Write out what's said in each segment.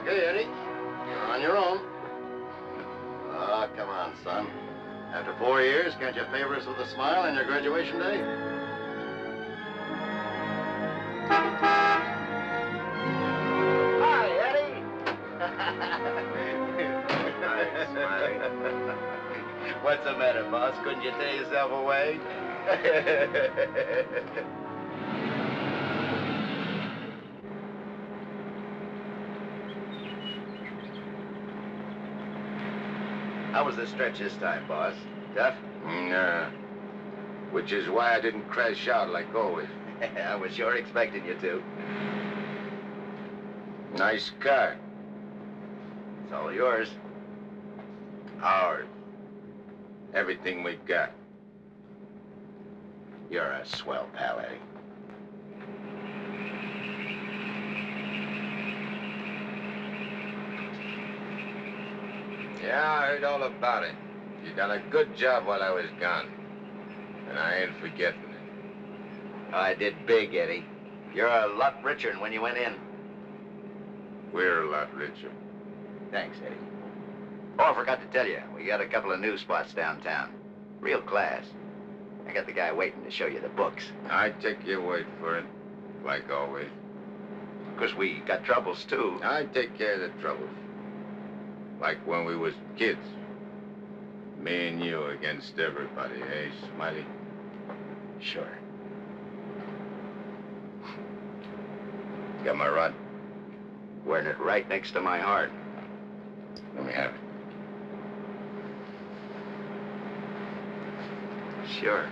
Okay, Eddie. You're on your own. Ah, come on, son. After 4 years, can't you favor us with a smile on your graduation day? Hi, Eddie. Hi, Smiley. What's the matter, boss? Couldn't you tear yourself away? How was the stretch this time, boss? Tough? Nah. Which is why I didn't crash out like always. I was sure expecting you to. Nice car. It's all yours. Ours. Everything we've got. You're a swell pal, Eddie. Yeah, I heard all about it. You done a good job while I was gone. And I ain't forgetting it. I did big, Eddie. You're a lot richer than when you went in. We're a lot richer. Thanks, Eddie. Oh, I forgot to tell you, we got a couple of new spots downtown. Real class. I got the guy waiting to show you the books. I take your word for it, like always. Of course, we got troubles, too. I take care of the troubles. Like when we was kids. Me and you against everybody, eh, Smiley? Sure. Got my rod? Wearing it right next to my heart. Let me have it. Sure.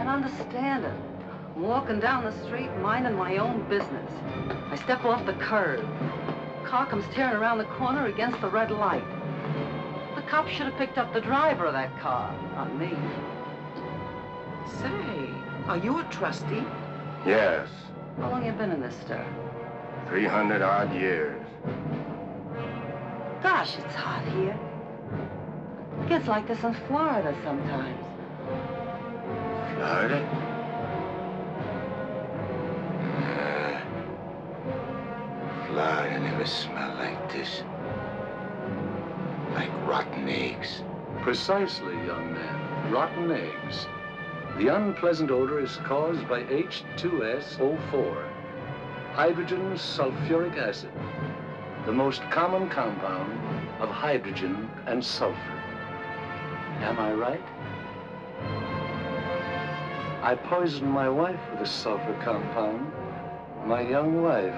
Understand it. I'm walking down the street, minding my own business. I step off the curb. Car comes tearing around the corner against the red light. The cop should have picked up the driver of that car, not me. Say, are you a trustee? Yes. How long you been in this stir? 300 odd years. Gosh, it's hot here. It gets like this in Florida sometimes. Florida? Florida never smelled like this. Like rotten eggs. Precisely, young man. Rotten eggs. The unpleasant odor is caused by H2SO4, hydrogen sulfuric acid, the most common compound of hydrogen and sulfur. Am I right? I poisoned my wife with a sulfur compound, my young wife.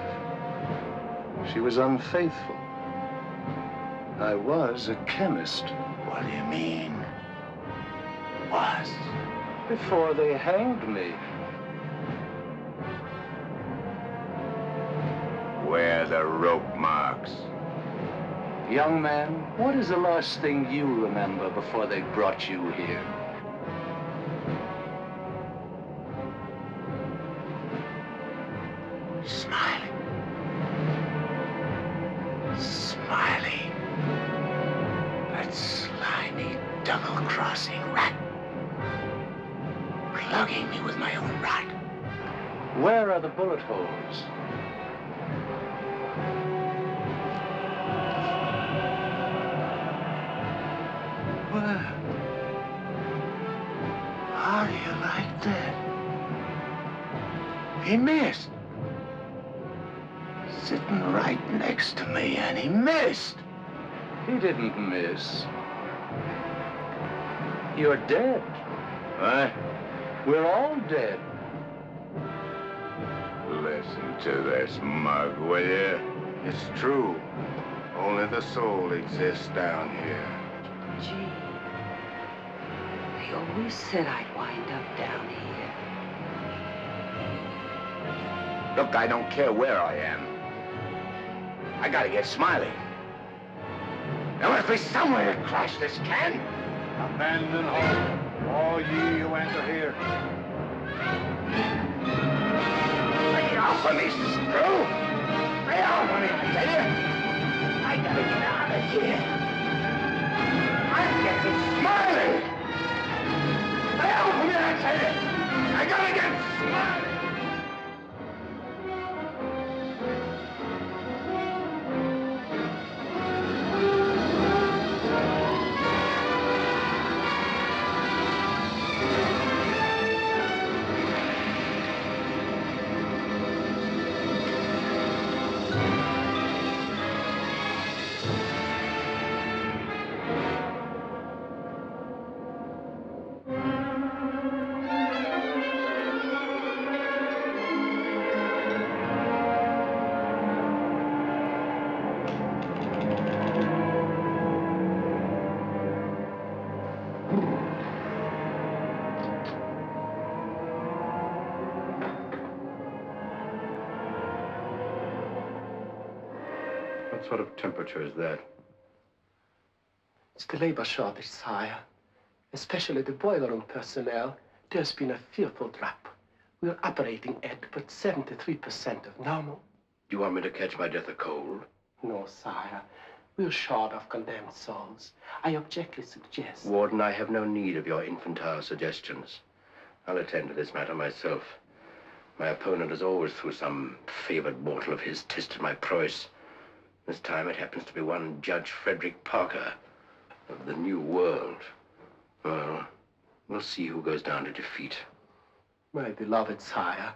She was unfaithful. I was a chemist. What do you mean? Was? Before they hanged me. Where are the rope marks? Young man, what is the last thing you remember before they brought you here? Smiley. Smiley. That slimy, double-crossing rat. Plugging me with my own rod. Where are the bullet holes? Well, how do you like that? He missed. Sitting right next to me, and he missed. He didn't miss. You're dead. What? We're all dead. Listen to this mug, will you? It's true. Only the soul exists down here. Gee, they always said I'd wind up down here. Look, I don't care where I am. I gotta get Smiley. There must be somewhere to crash this can. Abandon hope, all ye who enter here. Lay off of me, screw! Lay off of me, I tell you! I gotta get out of here. I'm getting Smiley! Lay off of me, I tell you! I gotta get Smiley! What sort of temperature is that? It's the labor shortage, sire. Especially the boiler room personnel. There's been a fearful drop. We're operating at but 73% of normal. You want me to catch my death of cold? No, sire. We're short of condemned souls. I objectly suggest... Warden, I have no need of your infantile suggestions. I'll attend to this matter myself. My opponent has always, through some favored mortal of his, tested my prowess. This time it happens to be one Judge Frederick Parker of the New World. Well, we'll see who goes down to defeat. My beloved sire,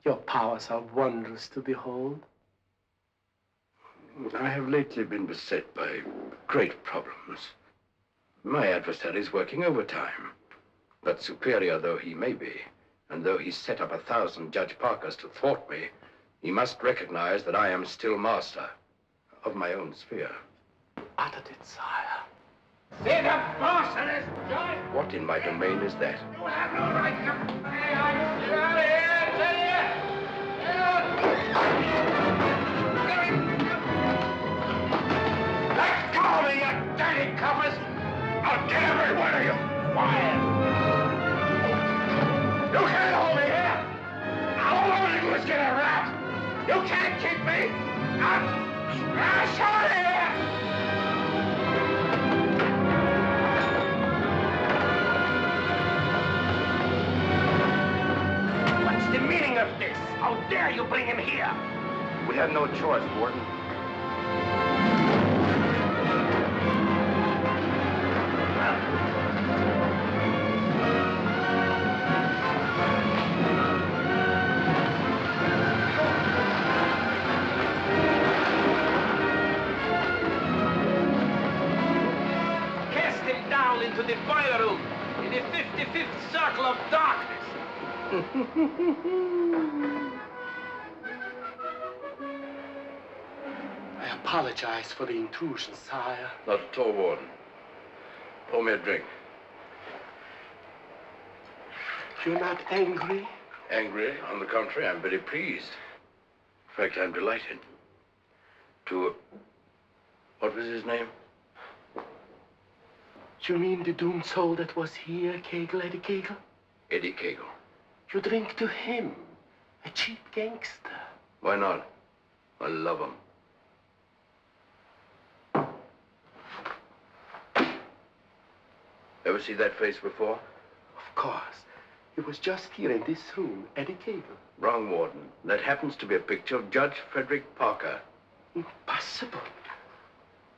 your powers are wondrous to behold. I have lately been beset by great problems. My adversary's working overtime. But superior though he may be, and though he's set up 1,000 Judge Parkers to thwart me, he must recognize that I am still master of my own sphere. Uttered it, sire. See the boss of this joint? What in my domain is that? You have no right to... Hey, I'm out of here, I tell you! Let go of me, you dirty coppers! I'll get every one of you fired! You can't hold me here! All I want to do is get a rat! You can't keep me! I'm smash out of here! What's the meaning of this? How dare you bring him here? We had no choice, Warden. Cast him down into the boiler room in the 55th circle of darkness. I apologize for the intrusion, sire. Not at all, Warden. Pour me a drink. You're not angry? Angry? On the contrary, I'm very pleased. In fact, I'm delighted to What was his name? You mean the doomed soul that was here, Kegel, Eddie Kegel? Eddie Kegel. You drink to him, a cheap gangster. Why not? I love him. Ever see that face before? Of course. It was just here in this room, Eddie Kegel. Wrong, Warden. That happens to be a picture of Judge Frederick Parker. Impossible.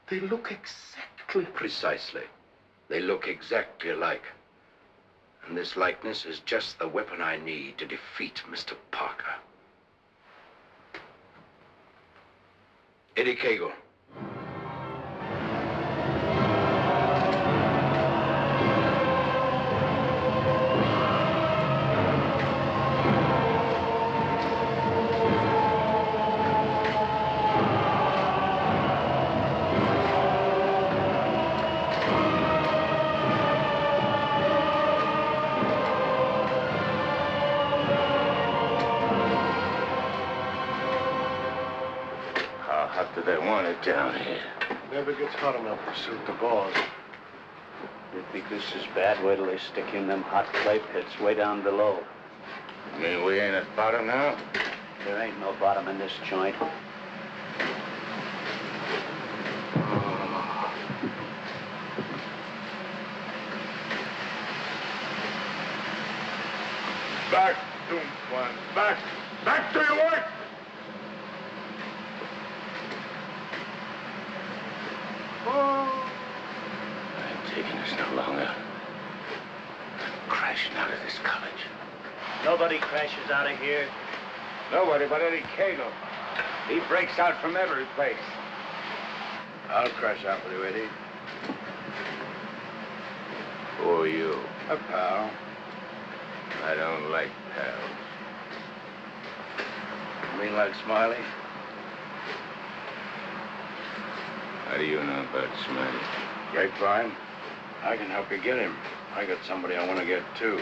They look exactly... Precisely. They look exactly alike. And this likeness is just the weapon I need to defeat Mr. Parker. Eddie Kegel. They want it down here. Never gets hot enough to suit the boss. You think this is bad? Wait till they stick you in them hot clay pits way down below. You mean we ain't at bottom now? There ain't no bottom in this joint. Back, doomed one. Back! Back to your work! I'm taking this no longer. I'm crashing out of this college. Nobody crashes out of here. Nobody but Eddie Kegel. He breaks out from every place. I'll crash out with you, Eddie. Who are you? A pal. I don't like pals. You mean like Smiley? How do you know about Smiley? Grapevine. I can help you get him. I got somebody I want to get, too.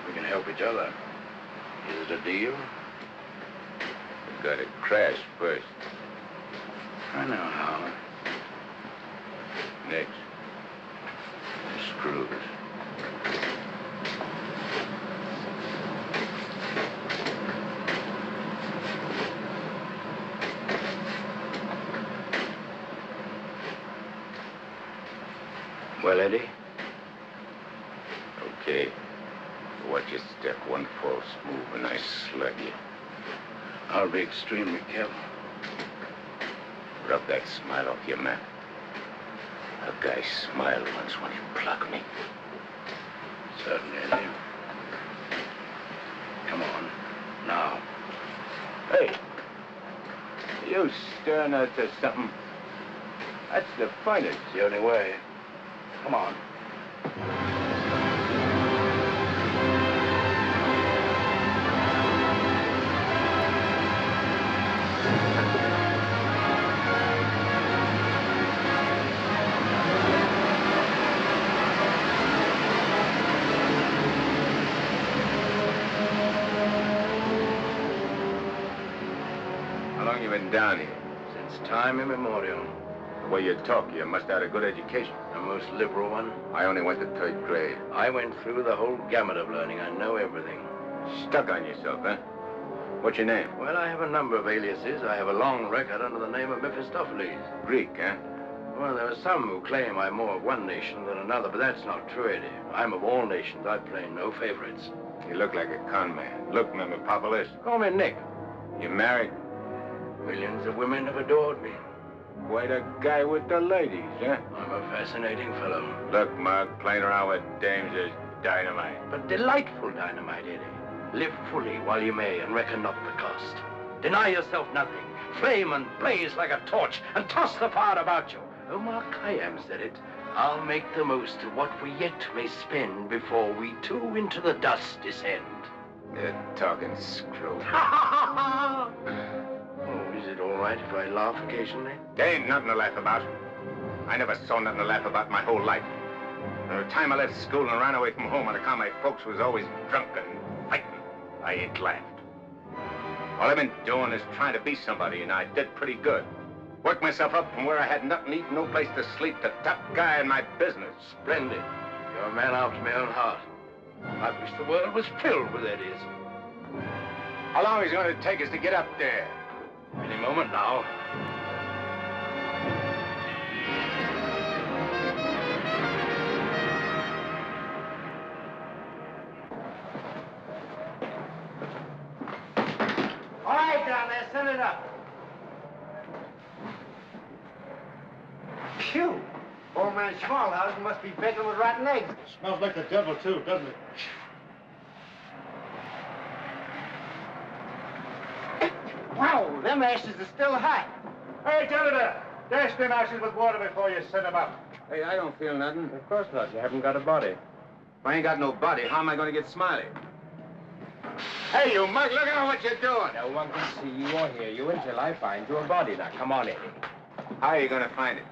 We can help each other. Is it a deal? You gotta crash first. I know how. Next. Screws. Well, Eddie? Okay. Watch your step. One false move and I slug you. I'll be extremely careful. Rub that smile off your map. A guy smiled once when he plucked me. Certainly, Eddie. Come on. Now. Hey! You stirring us to something? That's the finest. It's the only way. Come on. How long you been down here? Since time immemorial. The way you talk, you must have had a good education. The most liberal one. I only went to 3rd grade. I went through the whole gamut of learning. I know everything. Stuck on yourself, huh? What's your name? Well, I have a number of aliases. I have a long record under the name of Mephistopheles. Greek, huh? Well, there are some who claim I'm more of one nation than another, but that's not true, Eddie. I'm of all nations. I play no favorites. You look like a con man. Look, Mephistopheles. Call me Nick. You married? Millions of women have adored me. Quite a guy with the ladies, huh? I'm a fascinating fellow. Look, Mark, playing around with dames is dynamite. But delightful dynamite, Eddie. Live fully while you may and reckon not the cost. Deny yourself nothing. Flame and blaze like a torch and toss the fire about you. Omar Khayyam said it. I'll make the most of what we yet may spend before we too into the dust descend. You're talking screw. Oh, is it all right if I laugh occasionally? There ain't nothing to laugh about. I never saw nothing to laugh about my whole life. From the time I left school and ran away from home on account my folks was always drunk and fighting, I ain't laughed. All I've been doing is trying to be somebody, and I did pretty good. Worked myself up from where I had nothing to eat, no place to sleep, to top guy in my business. Splendid. You're a man after my own heart. I wish the world was filled with Eddies. How long is it going to take us to get up there? Any moment now. All right, down there, send it up. Phew. Old man Schmalhausen must be begging with rotten eggs. Smells like the devil, too, doesn't it? Wow, them ashes are still hot. Hey, janitor, dash them ashes with water before you send them up. Hey, I don't feel nothing. Of course not. You haven't got a body. If I ain't got no body, how am I going to get Smiley? Hey, you mug, look at what you're doing. No one can see you or hear you until I find you a body. Now, come on, Eddie. How are you going to find it?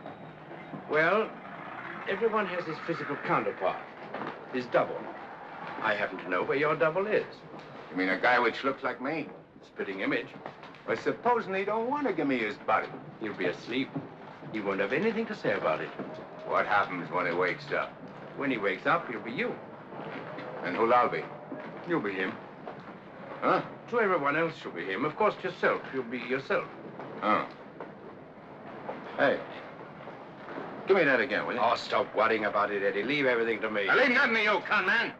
Well, everyone has his physical counterpart, his double. I happen to know where your double is. You mean a guy which looks like me? Spitting image. But supposing he don't want to give me his body. He'll be asleep. He won't have anything to say about it. What happens when he wakes up? When he wakes up, he'll be you. And who'll I be? You'll be him. Huh? To everyone else, you'll be him. Of course, yourself. You'll be yourself. Oh. Hey. Give me that again, will you? Oh, stop worrying about it, Eddie. Leave everything to me. I leave nothing to you, con man.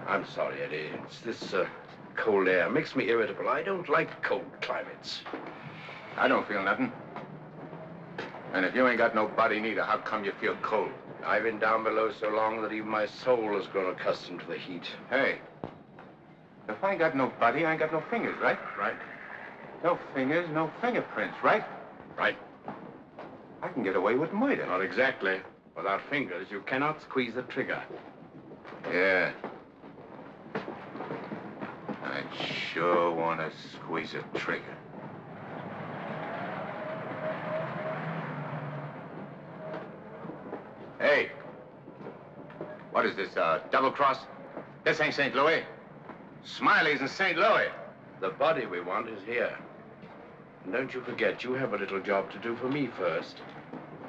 I'm sorry, Eddie. It's this cold air. Makes me irritable. I don't like cold climates. I don't feel nothing. And if you ain't got no body neither, how come you feel cold? I've been down below so long that even my soul has grown accustomed to the heat. Hey. If I ain't got no body, I ain't got no fingers, right? Right? No fingers, no fingerprints, right? Right. I can get away with murder. Not exactly. Without fingers, you cannot squeeze the trigger. Yeah. I sure want to squeeze a trigger. Hey. What is this, double cross? This ain't St. Louis. Smiley's in St. Louis. The body we want is here. And don't you forget, you have a little job to do for me first.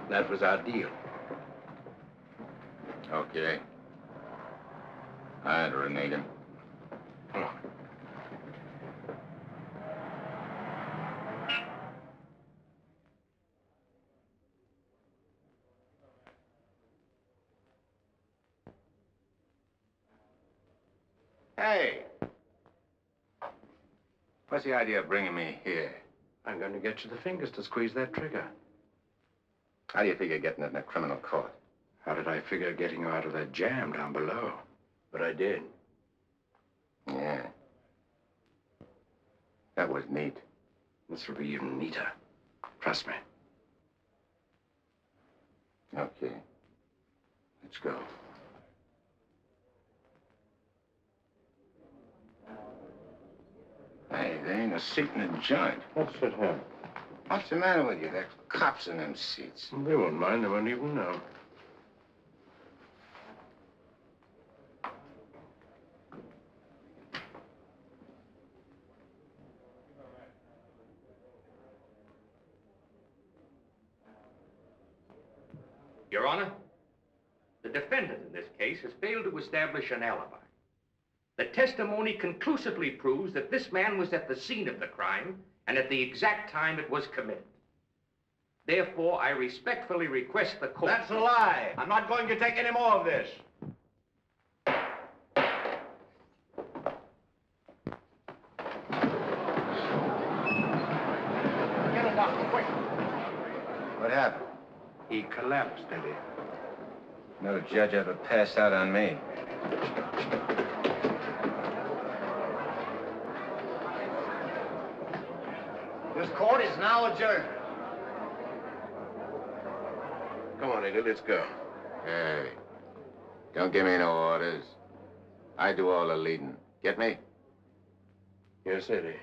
That was our deal. Okay. I'd renege him. Come on. Hey. What's the idea of bringing me here? I'm going to get you the fingers to squeeze that trigger. How do you figure getting it in a criminal court? How did I figure getting you out of that jam down below? But I did. Yeah. That was neat. This will be even neater. Trust me. Okay. Let's go. Hey, there ain't a seat in the joint. Let's sit here. What's the matter with you? There's cops in them seats. They won't mind. They won't even know. Your Honor, the defendant in this case has failed to establish an alibi. The testimony conclusively proves that this man was at the scene of the crime and at the exact time it was committed. Therefore, I respectfully request the court... That's a lie. I'm not going to take any more of this. Get him down, quick. What happened? He collapsed, Eddie. No judge ever passed out on me. This court is now adjourned. Come on, Eddie, let's go. Hey, don't give me no orders. I do all the leading. Get me? Yes, Eddie.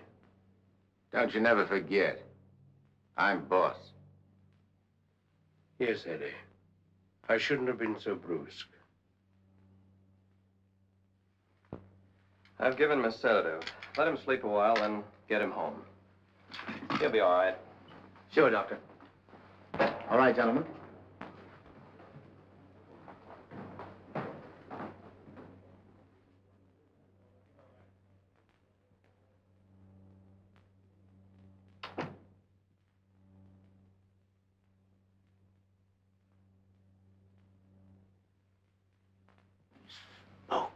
Don't you never forget. I'm boss. Yes, Eddie. I shouldn't have been so brusque. I've given him a sedative. Let him sleep a while, then get him home. He'll be all right. Sure, Doctor. All right, gentlemen. I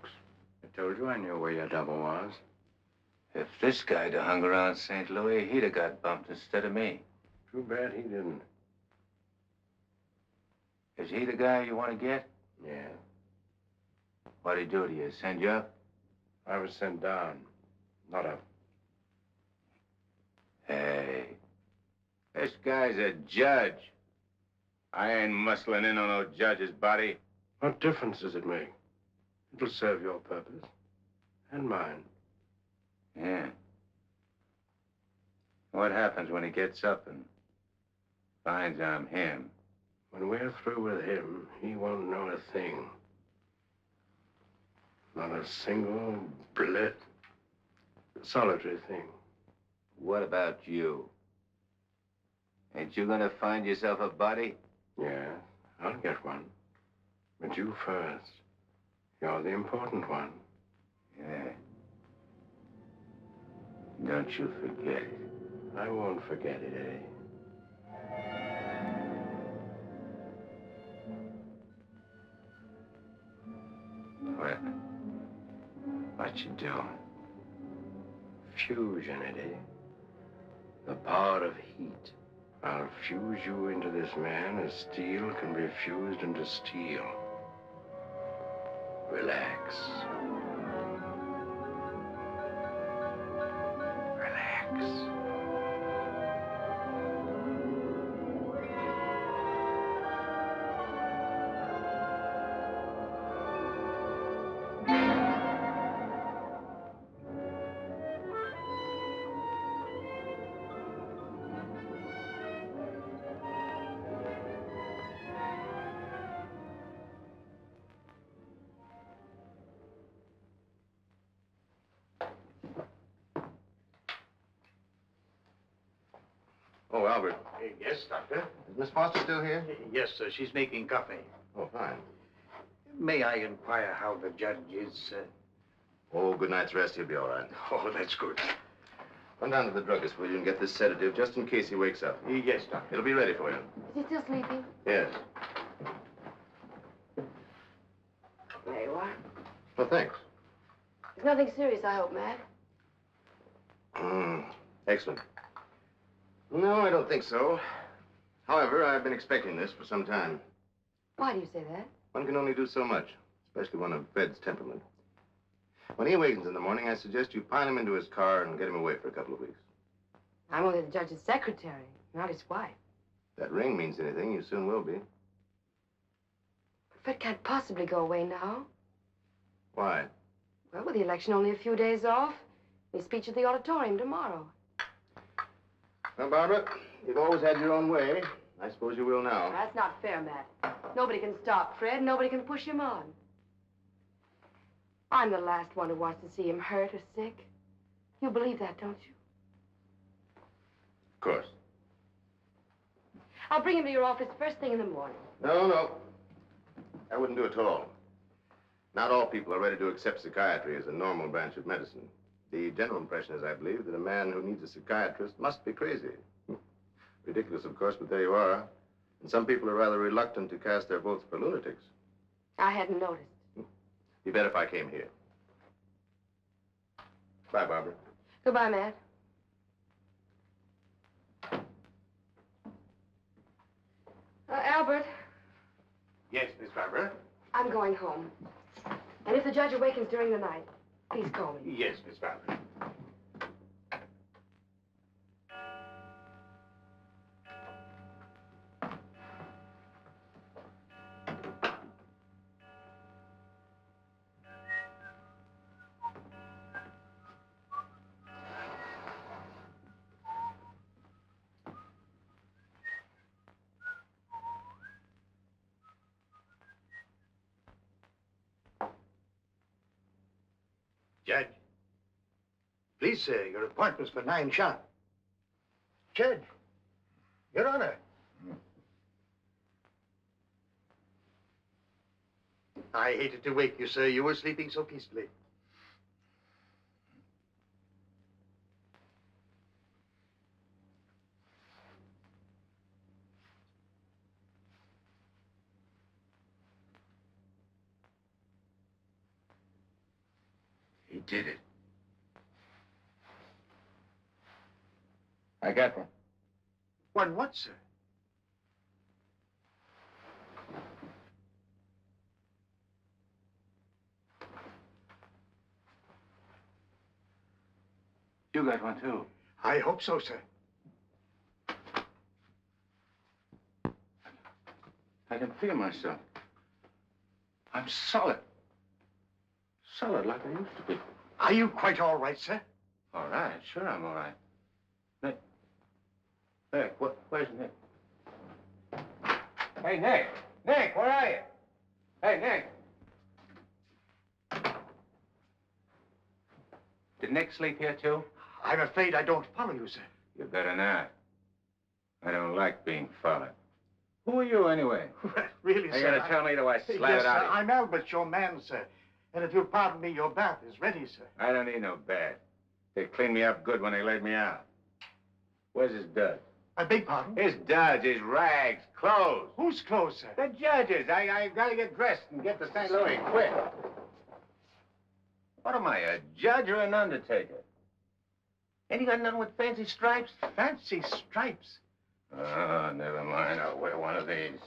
told you I knew where your double was. If this guy'd have hung around St. Louis, he'd have got bumped instead of me. Too bad he didn't. Is he the guy you want to get? Yeah. What'd he do to you? Send you up? I was sent down, not up. Hey, this guy's a judge. I ain't muscling in on no judge's body. What difference does it make? It'll serve your purpose. And mine. Yeah. What happens when he gets up and finds I'm him? When we're through with him, he won't know a thing. Not a single solitary thing. What about you? Ain't you gonna find yourself a body? Yeah, I'll get one. But you first. You're the important one. Yeah. Don't you forget it. I won't forget it, eh? What you doing? Fusion, Eddie. The power of heat. I'll fuse you into this man as steel can be fused into steel. Relax. Relax. Oh, Albert. Yes, Doctor? Is Miss Foster still here? Yes, sir. She's making coffee. Oh, fine. May I inquire how the judge is, sir? Oh, good night's rest. He'll be all right. Oh, that's good. Run down to the druggist, will you, and get this sedative just in case he wakes up. Yes, Doctor. It'll be ready for you. Is he still sleeping? Yes. There you are. Well, thanks. It's nothing serious, I hope, Matt. Excellent. No, I don't think so. However, I've been expecting this for some time. Why do you say that? One can only do so much, especially one of Fred's temperament. When he awakens in the morning, I suggest you pile him into his car and get him away for a couple of weeks. I'm only the judge's secretary, not his wife. If that ring means anything, you soon will be. But Fred can't possibly go away now. Why? Well, with the election only a few days off, his speech at the auditorium tomorrow. Well, Barbara, you've always had your own way. I suppose you will now. That's not fair, Matt. Nobody can stop Fred. Nobody can push him on. I'm the last one who wants to see him hurt or sick. You believe that, don't you? Of course. I'll bring him to your office first thing in the morning. No. I wouldn't do it at all. Not all people are ready to accept psychiatry as a normal branch of medicine. The general impression is, I believe, that a man who needs a psychiatrist must be crazy. Ridiculous, of course, but there you are. And some people are rather reluctant to cast their votes for lunatics. I hadn't noticed. Be better if I came here. Bye, Barbara. Goodbye, Matt. Albert, Yes, Miss Barbara? I'm going home. And if the judge awakens during the night, please call me. Yes, Miss Barbara. Judge. Please, sir, your appointment's for 9 sharp. Judge, Your Honor. I hated to wake you, sir. You were sleeping so peacefully. He did it. I got one. One what, sir? You got one, too. I hope so, sir. I can feel myself. I'm solid. Solid like I used to be. Are you quite all right, sir? All right, sure I'm all right. Nick. Nick, where's Nick? Hey, Nick! Nick, where are you? Hey, Nick! Did Nick sleep here, too? I'm afraid I don't follow you, sir. You better not. I don't like being followed. Who are you, anyway? Really, Are you sir? going to tell me, do I slap Yes, it out sir. of you? I'm Albert, your man, sir. And if you'll pardon me, your bath is ready, sir. I don't need no bath. They cleaned me up good when they laid me out. Where's his duds? I beg pardon? His duds, his rags, clothes. Whose clothes, sir? The judge's. I got to get dressed and get to St. Louis quick. What am I, a judge or an undertaker? Ain't you got nothing with fancy stripes? Fancy stripes? Oh, never mind. I'll wear one of these.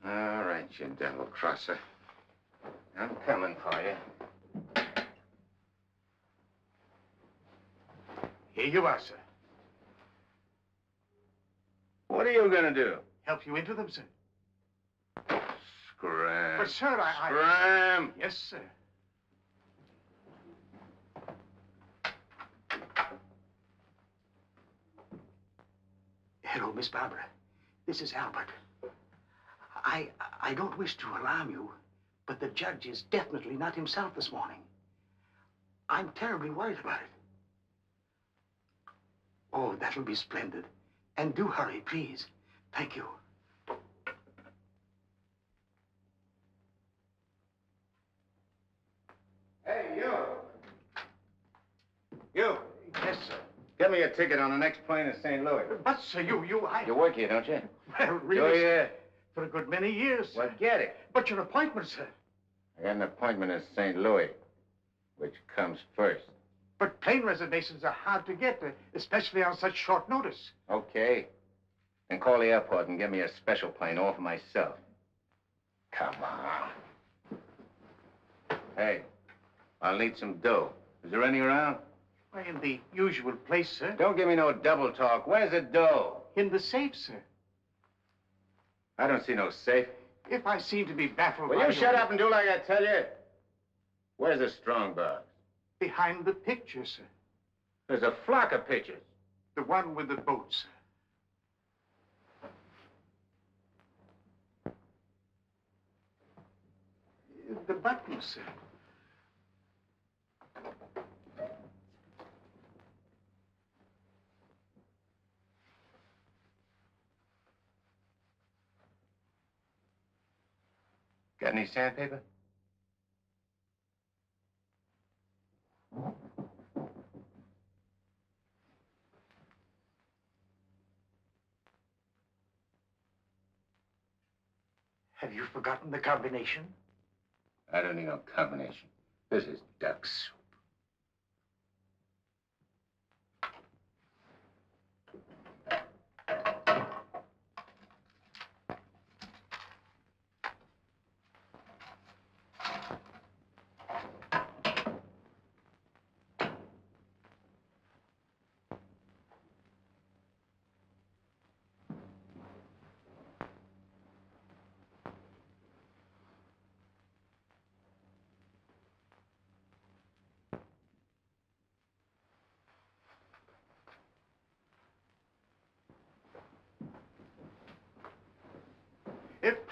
All right, you devil crosser. I'm coming for you. Here you are, sir. What are you gonna do? Help you into them, sir. Scram. But, sir, Scram! Yes, sir. Hello, Miss Barbara. This is Albert. I don't wish to alarm you, but the judge is definitely not himself this morning. I'm terribly worried about it. Oh, that'll be splendid. And do hurry, please. Thank you. Hey, you! You! Yes, sir. Get me a ticket on the next plane to St. Louis. But, sir, you You work here, don't you? Well, really, Do sir, you? for a good many years. Well, get it. But your appointment, sir. I got an appointment in St. Louis. Which comes first? But plane reservations are hard to get, especially on such short notice. Okay. Then call the airport and get me a special plane all for myself. Come on. Hey, I'll need some dough. Is there any around? Why, in the usual place, sir. Don't give me no double talk. Where's the dough? In the safe, sir. I don't see no safe. If I seem to be baffled Will by you shut up and do like I tell you? Where's the strong box? Behind the picture, sir. There's a flock of pictures. The one with the boat, sir. The button, sir. Got any sandpaper? Have you forgotten the combination? I don't need no combination. This is duck soup.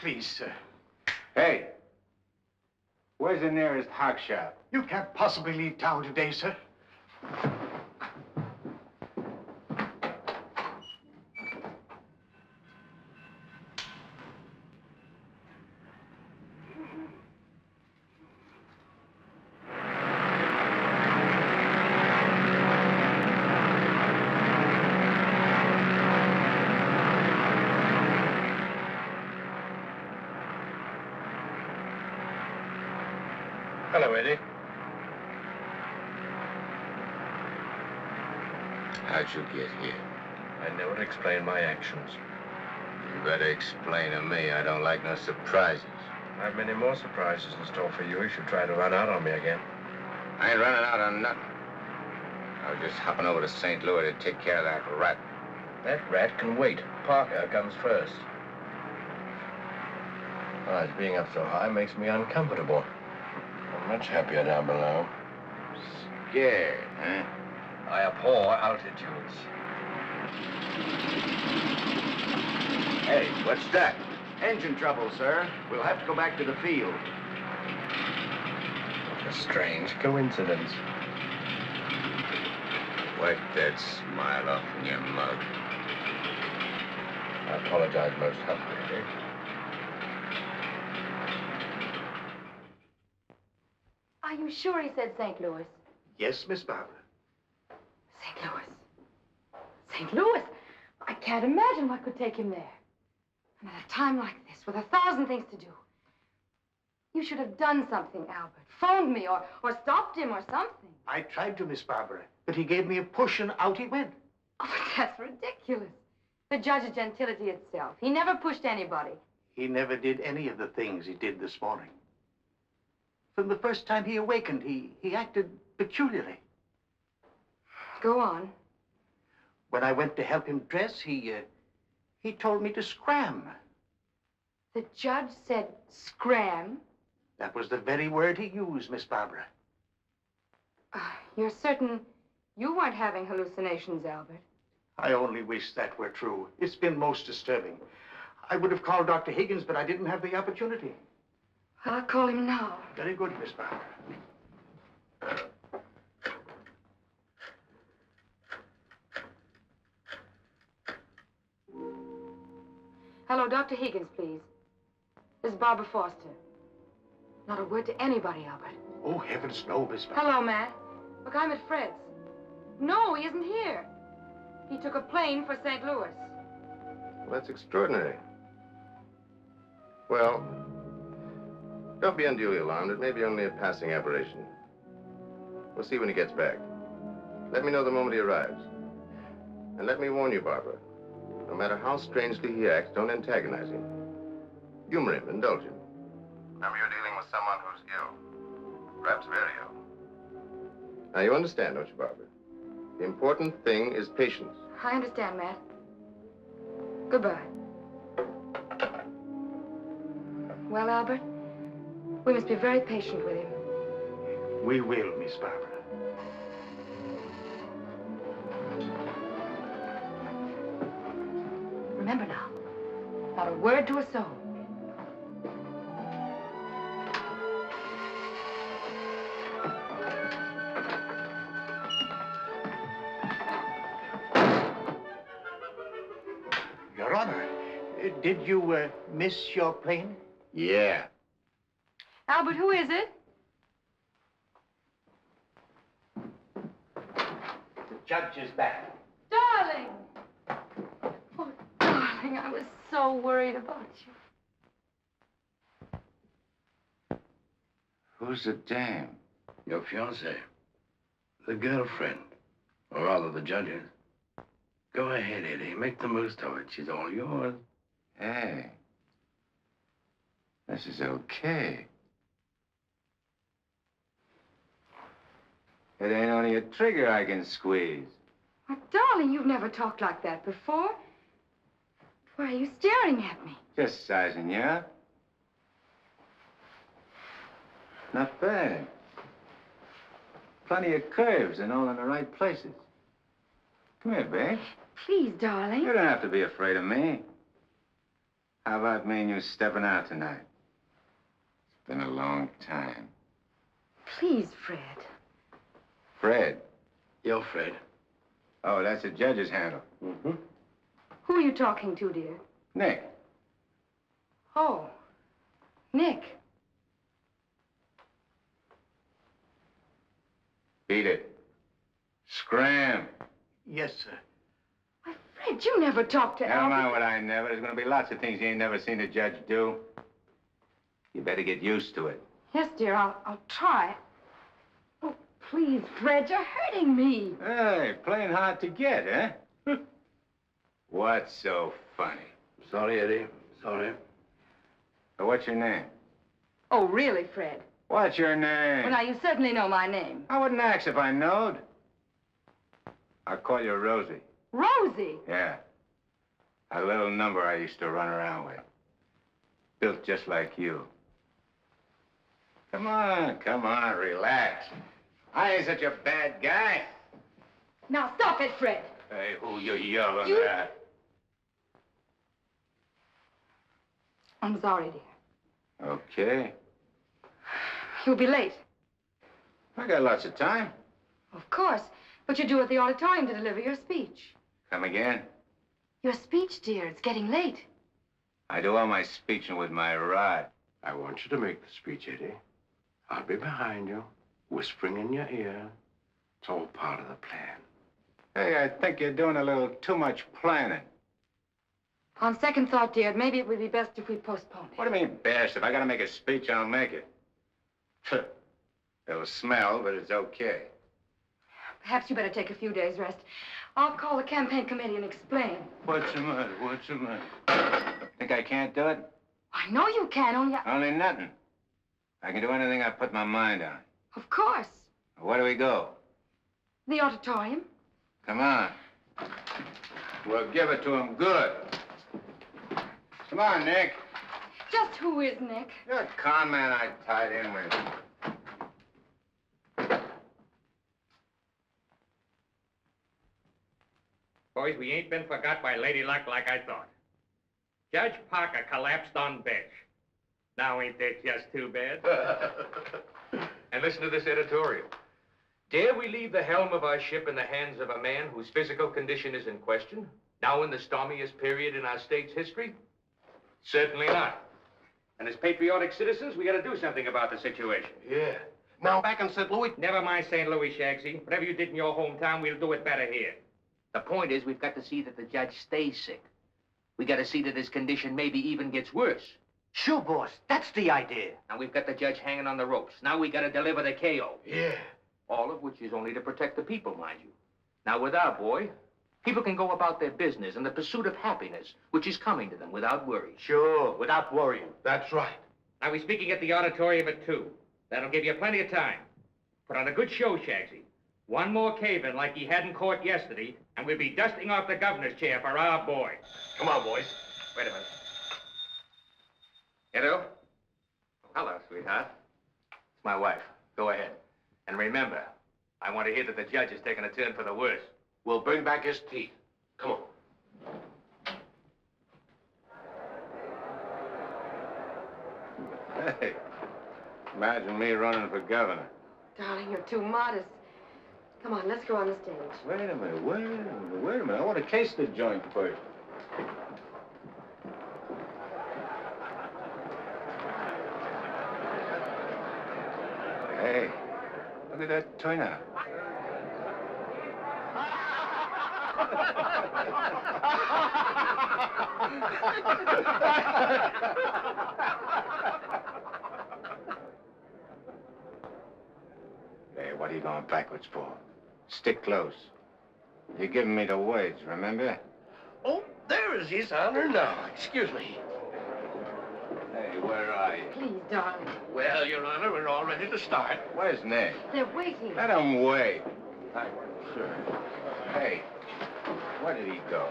Please, sir. Hey, where's the nearest hock shop? You can't possibly leave town today, sir. Hello, Eddie. How'd you get here? I never explain my actions. You better explain to me. I don't like no surprises. I have many more surprises in store for you if you try to run out on me again. I ain't running out on nothing. I was just hopping over to St. Louis to take care of that rat. That rat can wait. Parker comes first. Besides, being up so high makes me uncomfortable. I'm much happier down below. Scared, huh? I abhor altitudes. Hey, what's that? Engine trouble, sir. We'll have to go back to the field. A strange coincidence. Wipe that smile off in your mug. I apologize most humbly, Eddie. Are you sure he said St. Louis? Yes, Miss Barbara. St. Louis. St. Louis? I can't imagine what could take him there. And at a time like this, with 1,000 things to do. You should have done something, Albert. Phoned me or stopped him or something. I tried to, Miss Barbara, but he gave me a push and out he went. Oh, but that's ridiculous. The judge is gentility itself. He never pushed anybody. He never did any of the things he did this morning. From the first time he awakened, he acted peculiarly. Go on. When I went to help him dress, he told me to scram. The judge said scram? That was the very word he used, Miss Barbara. You're certain you weren't having hallucinations, Albert? I only wish that were true. It's been most disturbing. I would have called Dr. Higgins, but I didn't have the opportunity. I'll call him now. Very good, Miss Barbara. Hello, Dr. Higgins, please. This is Barbara Foster. Not a word to anybody, Albert. Oh, heavens, no, Miss Barbara. Hello, Matt. Look, I'm at Fred's. No, he isn't here. He took a plane for St. Louis. Well, that's extraordinary. Well, don't be unduly alarmed. It may be only a passing aberration. We'll see when he gets back. Let me know the moment he arrives. And let me warn you, Barbara, no matter how strangely he acts, don't antagonize him. Humor him, indulge him. Remember, you're dealing with someone who's ill. Perhaps very ill. Now, you understand, don't you, Barbara? The important thing is patience. I understand, Matt. Goodbye. Well, Albert, we must be very patient with him. We will, Miss Barbara. Remember now, not a word to a soul. Your Honor, did you miss your plane? Yeah. Albert, who is it? The judge is back. Darling! Oh, darling, I was so worried about you. Who's the dame? Your fiancée. The girlfriend. Or rather, the judge's. Go ahead, Eddie. Make the most of it. She's all yours. Hey. This is okay. It ain't only a trigger I can squeeze. Oh, darling, you've never talked like that before. Why are you staring at me? Just sizing you up. Not bad. Plenty of curves and all in the right places. Come here, babe. Please, darling. You don't have to be afraid of me. How about me and you stepping out tonight? It's been a long time. Please, Fred. Fred, Yo, Fred. Oh, that's the judge's handle. Mm-hmm. Who are you talking to, dear? Nick. Oh, Nick. Beat it. Scram. Yes, sir. Why, Fred, you never talked to Never Albert. mind what I never. There's gonna be lots of things you ain't never seen a judge do. You better get used to it. Yes, dear, I'll try. Oh, please, Fred, you're hurting me. Hey, playing hard to get, huh? What's so funny? Sorry, Eddie. Sorry. What's your name? Oh, really, Fred? What's your name? Well, now, you certainly know my name. I wouldn't ask if I knowed. I'll call you Rosie. Rosie. Yeah. A little number I used to run around with. Built just like you. Come on, relax. I ain't such a bad guy. Now, stop it, Fred. Hey, who you yelling You- at? I'm sorry, dear. Okay. You'll be late. I got lots of time. Of course. But you're due at the auditorium to deliver your speech. Come again? Your speech, dear. It's getting late. I do all my speeching with my rod. I want you to make the speech, Eddie. I'll be behind you, whispering in your ear. It's all part of the plan. Hey, I think you're doing a little too much planning. On second thought, dear, maybe it would be best if we postponed it. What do you mean, best? If I gotta make a speech, I'll make it. It'll smell, but it's okay. Perhaps you better take a few days' rest. I'll call the campaign committee and explain. What's the matter? What's the matter? Think I can't do it? I know you can, Only nothing. I can do anything I put my mind on. Of course. Where do we go? The auditorium. Come on. We'll give it to him good. Come on, Nick. Just who is Nick? You're a con man I tied in with. Boys, we ain't been forgot by Lady Luck like I thought. Judge Parker collapsed on bench. Now ain't that just too bad? And listen to this editorial. Dare we leave the helm of our ship in the hands of a man whose physical condition is in question, now in the stormiest period in our state's history? Certainly not. And as patriotic citizens, we gotta do something about the situation. Yeah. Now, back in St. Louis... Never mind St. Louis, Shagsy. Whatever you did in your hometown, we'll do it better here. The point is, we've got to see that the judge stays sick. We got to see that his condition maybe even gets worse. Sure, boss. That's the idea. Now, we've got the judge hanging on the ropes. Now we got to deliver the KO. Yeah. All of which is only to protect the people, mind you. Now, with our boy, people can go about their business in the pursuit of happiness, which is coming to them without worry. Sure, without worrying. That's right. Now, we're speaking at the auditorium at 2. That'll give you plenty of time. Put on a good show, Shagsy. One more cave-in like he had in court yesterday, and we'll be dusting off the governor's chair for our boy. Come on, boys. Wait a minute. Hello? Hello, sweetheart. It's my wife. Go ahead. And remember, I want to hear that the judge is taking a turn for the worse. We'll bring back his teeth. Come on. Hey, imagine me running for governor. Darling, you're too modest. Come on, let's go on the stage. Wait a minute. I want to case the joint first. Hey, look at that turnout. Hey, what are you going backwards for? Stick close. You're giving me the words, remember? Oh, there is his honor now. Excuse me. Hey, where are you? Please, darling. Well, Your Honor, we're all ready to start. Where's Nick? They're waiting. Let him wait. Sure. Hey, where did he go?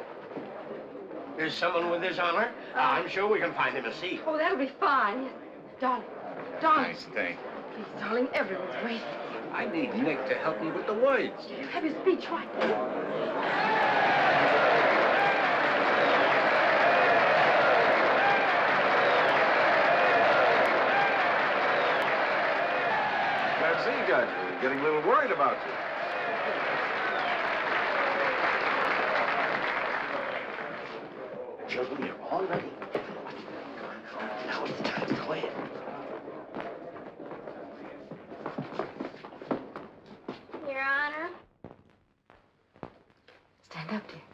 There's someone with his honor. I'm sure we can find him a seat. Oh, that'll be fine. Yes. Darling. Darling. Nice thing. Please, darling, everyone's waiting. I need Nick to help me with the words. You have your speech right. Can't see, Judge. We're getting a little worried about you. Children, you're all ready. Now it's time to go in. Your Honor. Stand up, dear.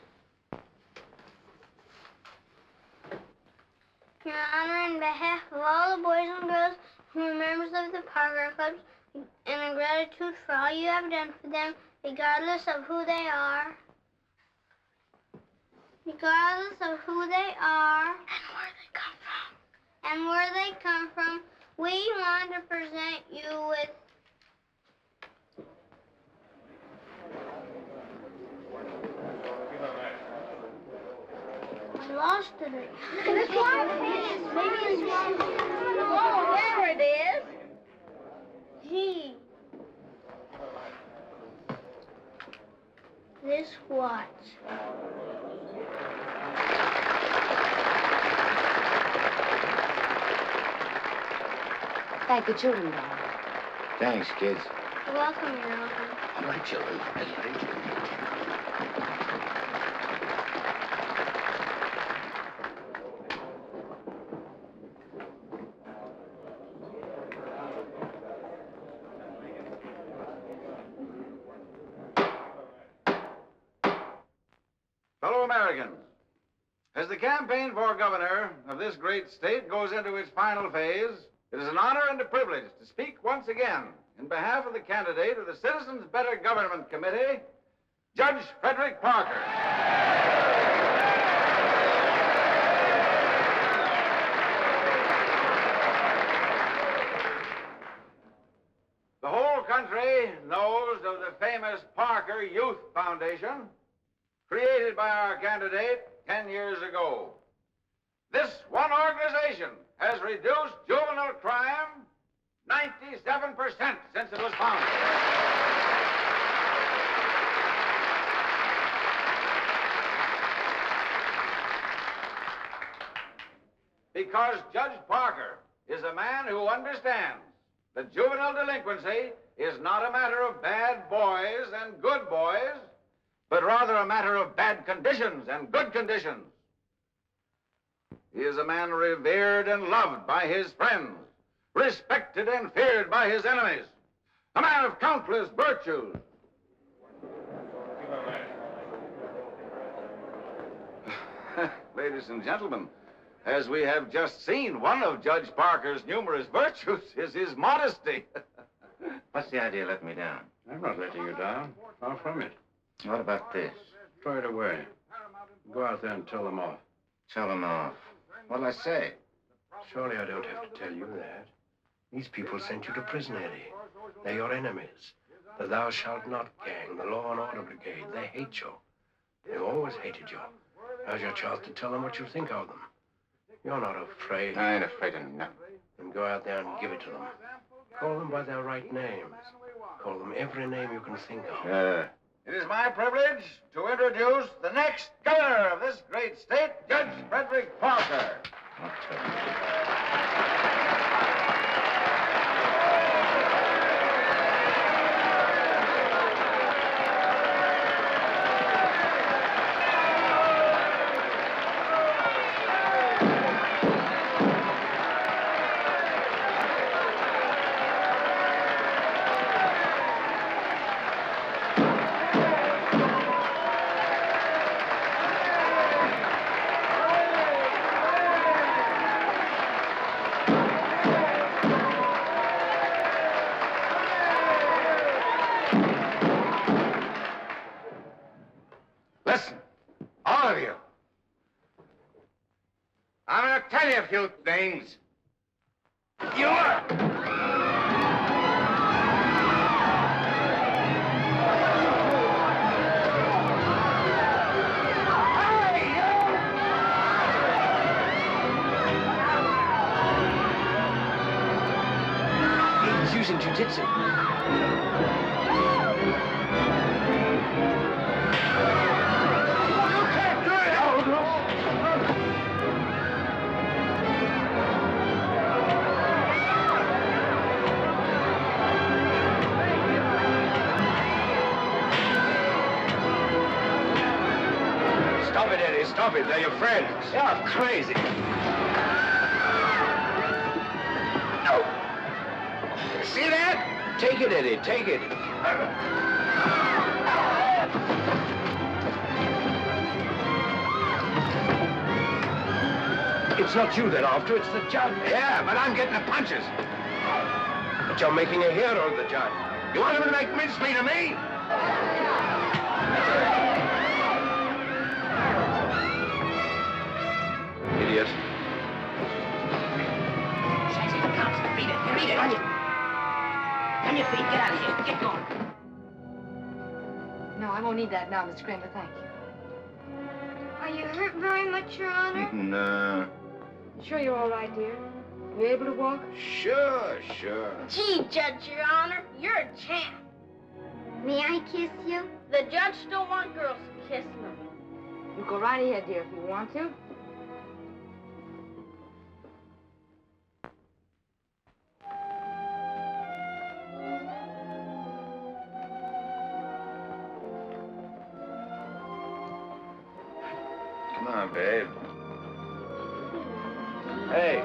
Your Honor, on behalf of all the boys and girls who are members of the Parker Clubs, and in gratitude for all you have done for them, regardless of who they are. Regardless of who they are. And where they come from, we want to present you with I lost it. This one? Maybe it's one. Oh, there it is. Gee. This watch. Thank the children, darling. Thanks, kids. You're welcome, Your Honor. All right, children. Get ready. Fellow Americans, as the campaign for governor of this great state goes into its final phase, it is an honor and a privilege to speak once again in behalf of the candidate of the Citizens Better Government Committee, Judge Frederick Parker. The whole country knows of the famous Parker Youth Foundation, created by our candidate 10 years ago. This one organization has reduced juvenile crime 97% since it was founded. Because Judge Parker is a man who understands that juvenile delinquency is not a matter of bad boys and good boys, but rather a matter of bad conditions and good conditions. He is a man revered and loved by his friends, respected and feared by his enemies, a man of countless virtues. Ladies and gentlemen, as we have just seen, one of Judge Parker's numerous virtues is his modesty. What's the idea of letting me down? I'm not letting you down. Far from it. What about this? Throw it away. Go out there and tell them off. Tell them off. What'll I say? Surely I don't have to tell you that. These people sent you to prison, Eddie. They're your enemies. The Thou Shalt Not gang, the Law and Order Brigade. They hate you. They've always hated you. Now's your chance to tell them what you think of them. You're not afraid. I ain't afraid of nothing. Then go out there and give it to them. Call them by their right names. Call them every name you can think of. It is my privilege to introduce the next governor of this great state, Judge Frederick Parker. Listen, all of you. I'm going to tell you a few things. You He's using jiu-jitsu. Hey, stop it. They're your friends. You're crazy. No. See that? Take it, Eddie. Take it. It's not you they're after, it's the judge. Yeah, but I'm getting the punches. But you're making a hero of the judge. You want him to make mincemeat of me? Idiot. Sexy, the cops. Beat it. Beat it. On your feet. Get out of here. Get going. No, I won't need that now, Mr. Kramer. Thank you. Are you hurt very much, Your Honor? No. Sure you're all right, dear? You able to walk? Sure. Gee, Judge, Your Honor, you're a champ. May I kiss you? The judge don't want girls to kiss him. You go right ahead, dear, if you want to. Come on, babe. Hey,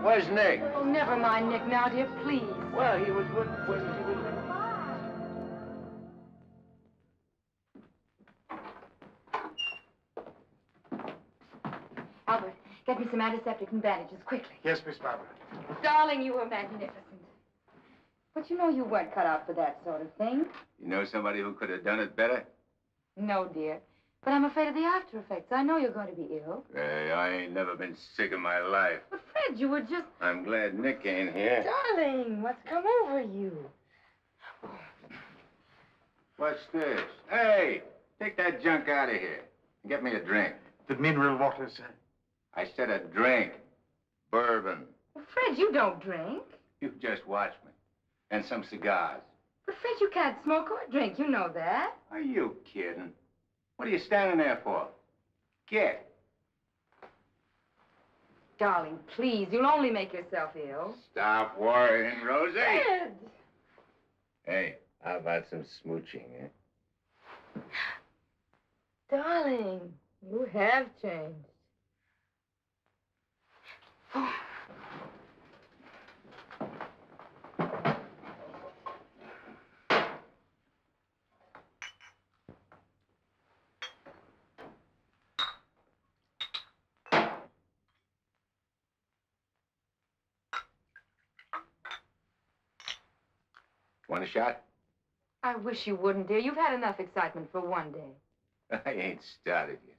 where's Nick? Oh, never mind Nick now, dear, please. Well, he was when he was... Albert, get me some antiseptic and bandages, quickly. Yes, Miss Barbara. Darling, you were magnificent. But you know you weren't cut out for that sort of thing. You know somebody who could have done it better? No, dear. But I'm afraid of the after effects. I know you're going to be ill. Hey, I ain't never been sick in my life. But, Fred, you were just... I'm glad Nick ain't here. Darling, what's come over you? What's this? Hey, take that junk out of here. And get me a drink. The mineral water, sir. I said a drink. Bourbon. Well, Fred, you don't drink. You just watch me. And some cigars. But, Fred, you can't smoke or drink. You know that. Are you kidding? What are you standing there for? Get. Darling, please, you'll only make yourself ill. Stop worrying, Rosie. Fred! Hey, how about some smooching, eh? Darling, you have changed. Want a shot? I wish you wouldn't, dear. You've had enough excitement for one day. I ain't started yet.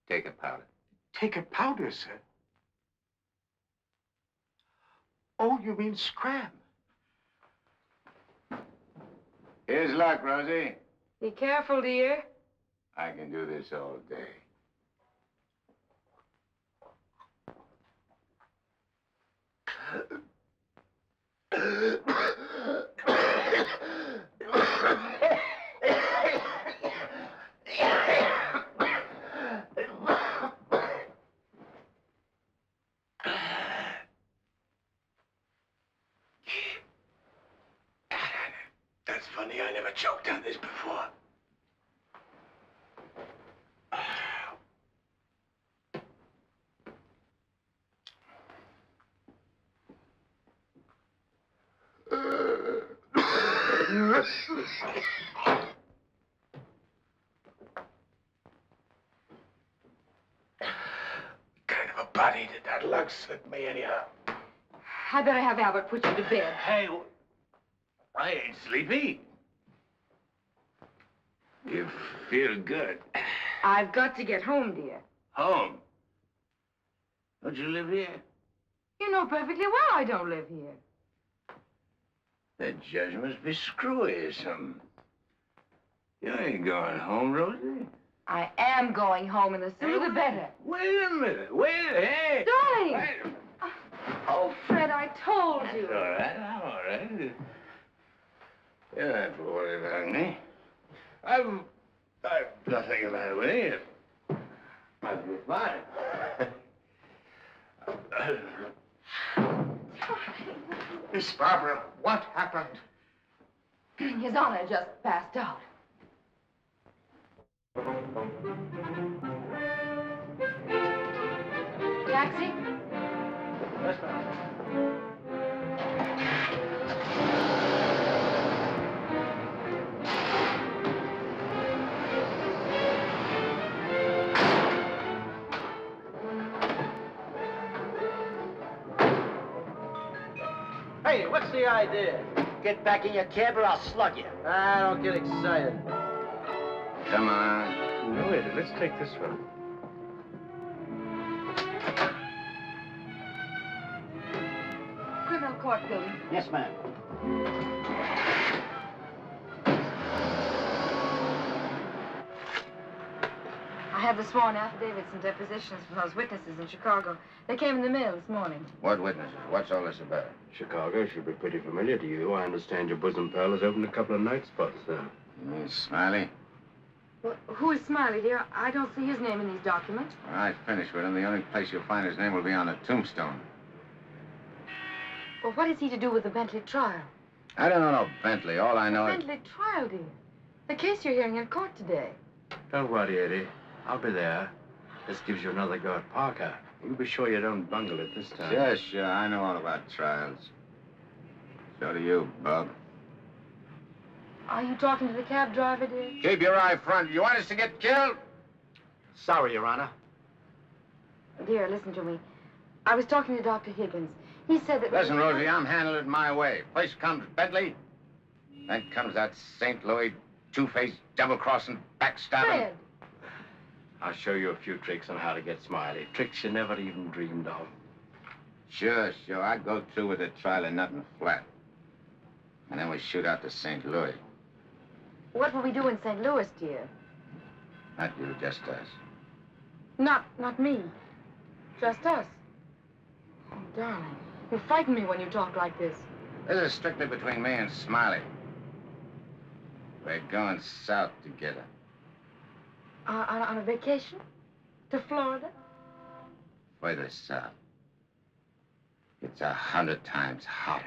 Take a powder. Take a powder, sir? Oh, you mean scram? Here's luck, Rosie. Be careful, dear. I can do this all day. That's funny. I never choked on this before. Kind of a body did that lug slip me anyhow? I better have Albert put you to bed. Hey, I ain't sleepy. You feel good. I've got to get home, dear. Home? Don't you live here? You know perfectly well I don't live here. The judge must be screwy or something. You ain't going home, Rosie. I am going home, and the sooner the better. Wait a minute. Hey. Darling! Wait a minute. Oh, Fred, I told you. All right, I'm all right. You don't have to worry about me. I've nothing the matter with you. I'll be fine. Miss Barbara, what happened? His Honor just passed out. Taxi? Yes, ma'am. Hey, what's the idea? Get back in your cab or I'll slug you. I don't get excited. Come on. No, Eddie, let's take this one. Criminal court building. Yes, ma'am. I have the sworn affidavits and depositions from those witnesses in Chicago. They came in the mail this morning. What witnesses? What's all this about? Chicago should be pretty familiar to you. I understand your bosom pal has opened a couple of night spots there. You mean Smiley? Well, who is Smiley, dear? I don't see his name in these documents. When I finish with him, the only place you'll find his name will be on a tombstone. Well, what is he to do with the Bentley trial? I don't know no Bentley. All I know is... Bentley trial, dear. The case you're hearing in court today. Don't worry, Eddie. I'll be there. This gives you another go at Parker. You be sure you don't bungle it this time. Sure, sure. I know all about trials. So do you, Bub. Are you talking to the cab driver, dear? Keep your eye front. You want us to get killed? Sorry, Your Honor. Dear, listen to me. I was talking to Dr. Higgins. He said that... Listen, Rosie, I'm handling it my way. First comes Bentley, then comes that St. Louis two-faced, double-crossing, backstabbing... Fred! I'll show you a few tricks on how to get Smiley. Tricks you never even dreamed of. Sure, sure. I go through with the trial and nothing flat. And then we shoot out to St. Louis. What will we do in St. Louis, dear? Not you, just us. Not me. Just us. Oh, darling. You frighten me when you talk like this. This is strictly between me and Smiley. We're going south together. On a vacation? To Florida? Further south. It's 100 times hotter.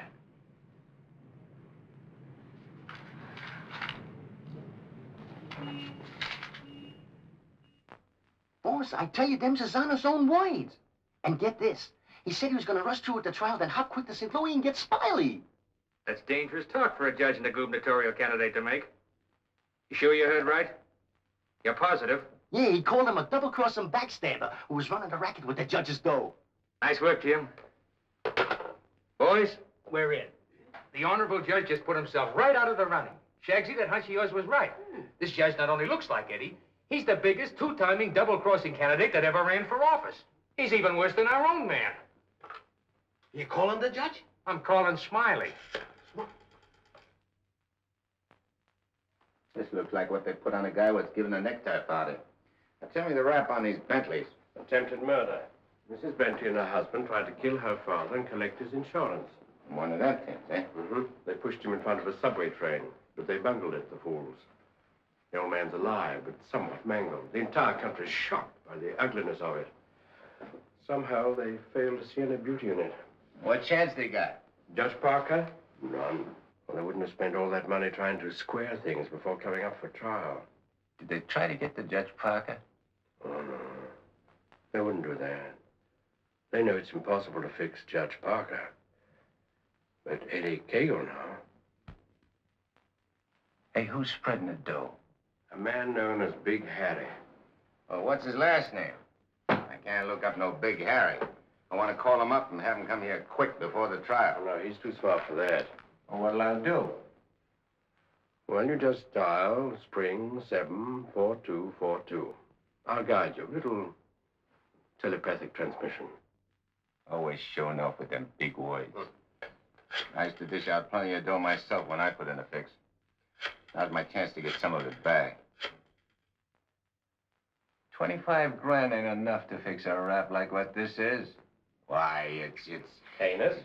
Boss, I tell you, them's his honor's own words. And get this. He said he was going to rush through with the trial, then hop quick to St. Louis and get Smiley. That's dangerous talk for a judge and a gubernatorial candidate to make. You sure you heard right? You're positive? Yeah, he called him a double-crossing backstabber who was running the racket with the judge's dough. Nice work, Jim. Boys, We're in. The honorable judge just put himself right out of the running. Shagsy, that hunch of yours was right. This judge not only looks like Eddie, he's the biggest two-timing double-crossing candidate that ever ran for office. He's even worse than our own man. You calling the judge? I'm calling Smiley. This looks like what they put on a guy who's giving a necktie party. Now tell me the rap on these Bentleys. Attempted murder. Mrs. Bentley and her husband tried to kill her father and collect his insurance. One of them things, eh? Mm-hmm. They pushed him in front of a subway train, but they bungled it, the fools. The old man's alive, but somewhat mangled. The entire country's shocked by the ugliness of it. Somehow they failed to see any beauty in it. What chance they got? Judge Parker? None. Well, they wouldn't have spent all that money trying to square things before coming up for trial. Did they try to get the Judge Parker? Oh, no. They wouldn't do that. They know it's impossible to fix Judge Parker. But Eddie Cagle now. Hey, who's spreading the dough? A man known as Big Harry. Well, what's his last name? I can't look up no Big Harry. I want to call him up and have him come here quick before the trial. No, he's too smart for that. Well, what'll I do? Well, you just dial spring 74242. I'll guide you. Little telepathic transmission. Always showing off with them big words. I used to dish out plenty of dough myself when I put in a fix. Now's my chance to get some of it back. 25 grand ain't enough to fix a rap like what this is. Why, it's heinous.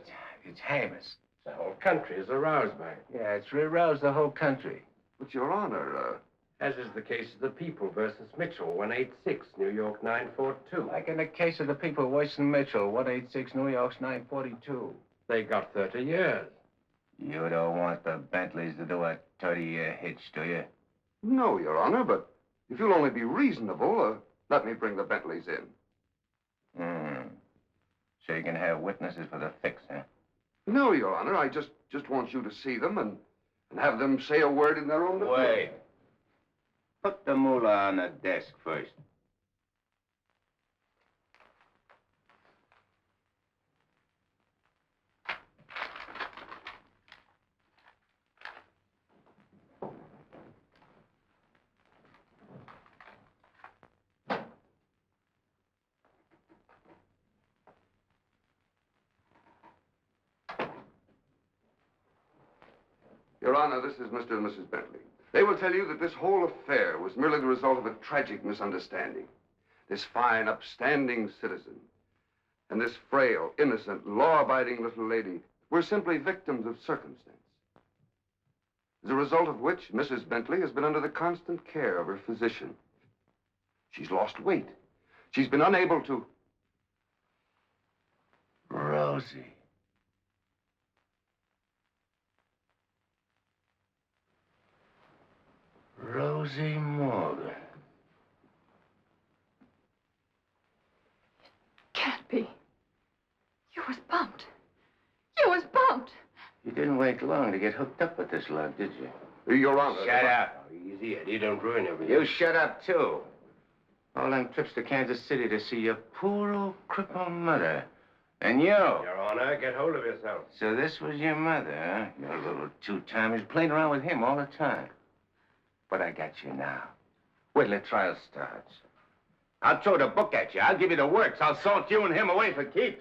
It's heinous. The whole country is aroused by it. Yeah, it's aroused the whole country. But, Your Honor, as is the case of the People versus Mitchell, 186, New York 942. Like in the case of the People, Weston Mitchell, 186, New York's 942. They got 30 years. You don't want the Bentleys to do a 30-year hitch, do you? No, Your Honor, but If you'll only be reasonable, let me bring the Bentleys in. So you can have witnesses for the fix, huh? No, Your Honor. I just want you to see them and have them say a word in their own defense. Wait. Put the moolah on the desk first. Your Honor, this is Mr. and Mrs. Bentley. They will tell you that this whole affair was merely the result of a tragic misunderstanding. This fine, upstanding citizen and this frail, innocent, law-abiding little lady were simply victims of circumstance. As a result of which, Mrs. Bentley has been under the constant care of her physician. She's lost weight. She's been unable to... Rosie. Rosie Morgan. Can't be. You was bumped. You was bumped. You didn't wait long to get hooked up with this lug, did you? Your Honor. Shut up. Easy, Eddie. Don't ruin everything. You shut up, too. All them trips to Kansas City to see your poor old crippled mother. And you. Your Honor, get hold of yourself. So this was your mother, huh? Your little two-timers playing around with him all the time. But I got you now. Wait till the trial starts. I'll throw the book at you. I'll give you the works. I'll salt you and him away for keeps.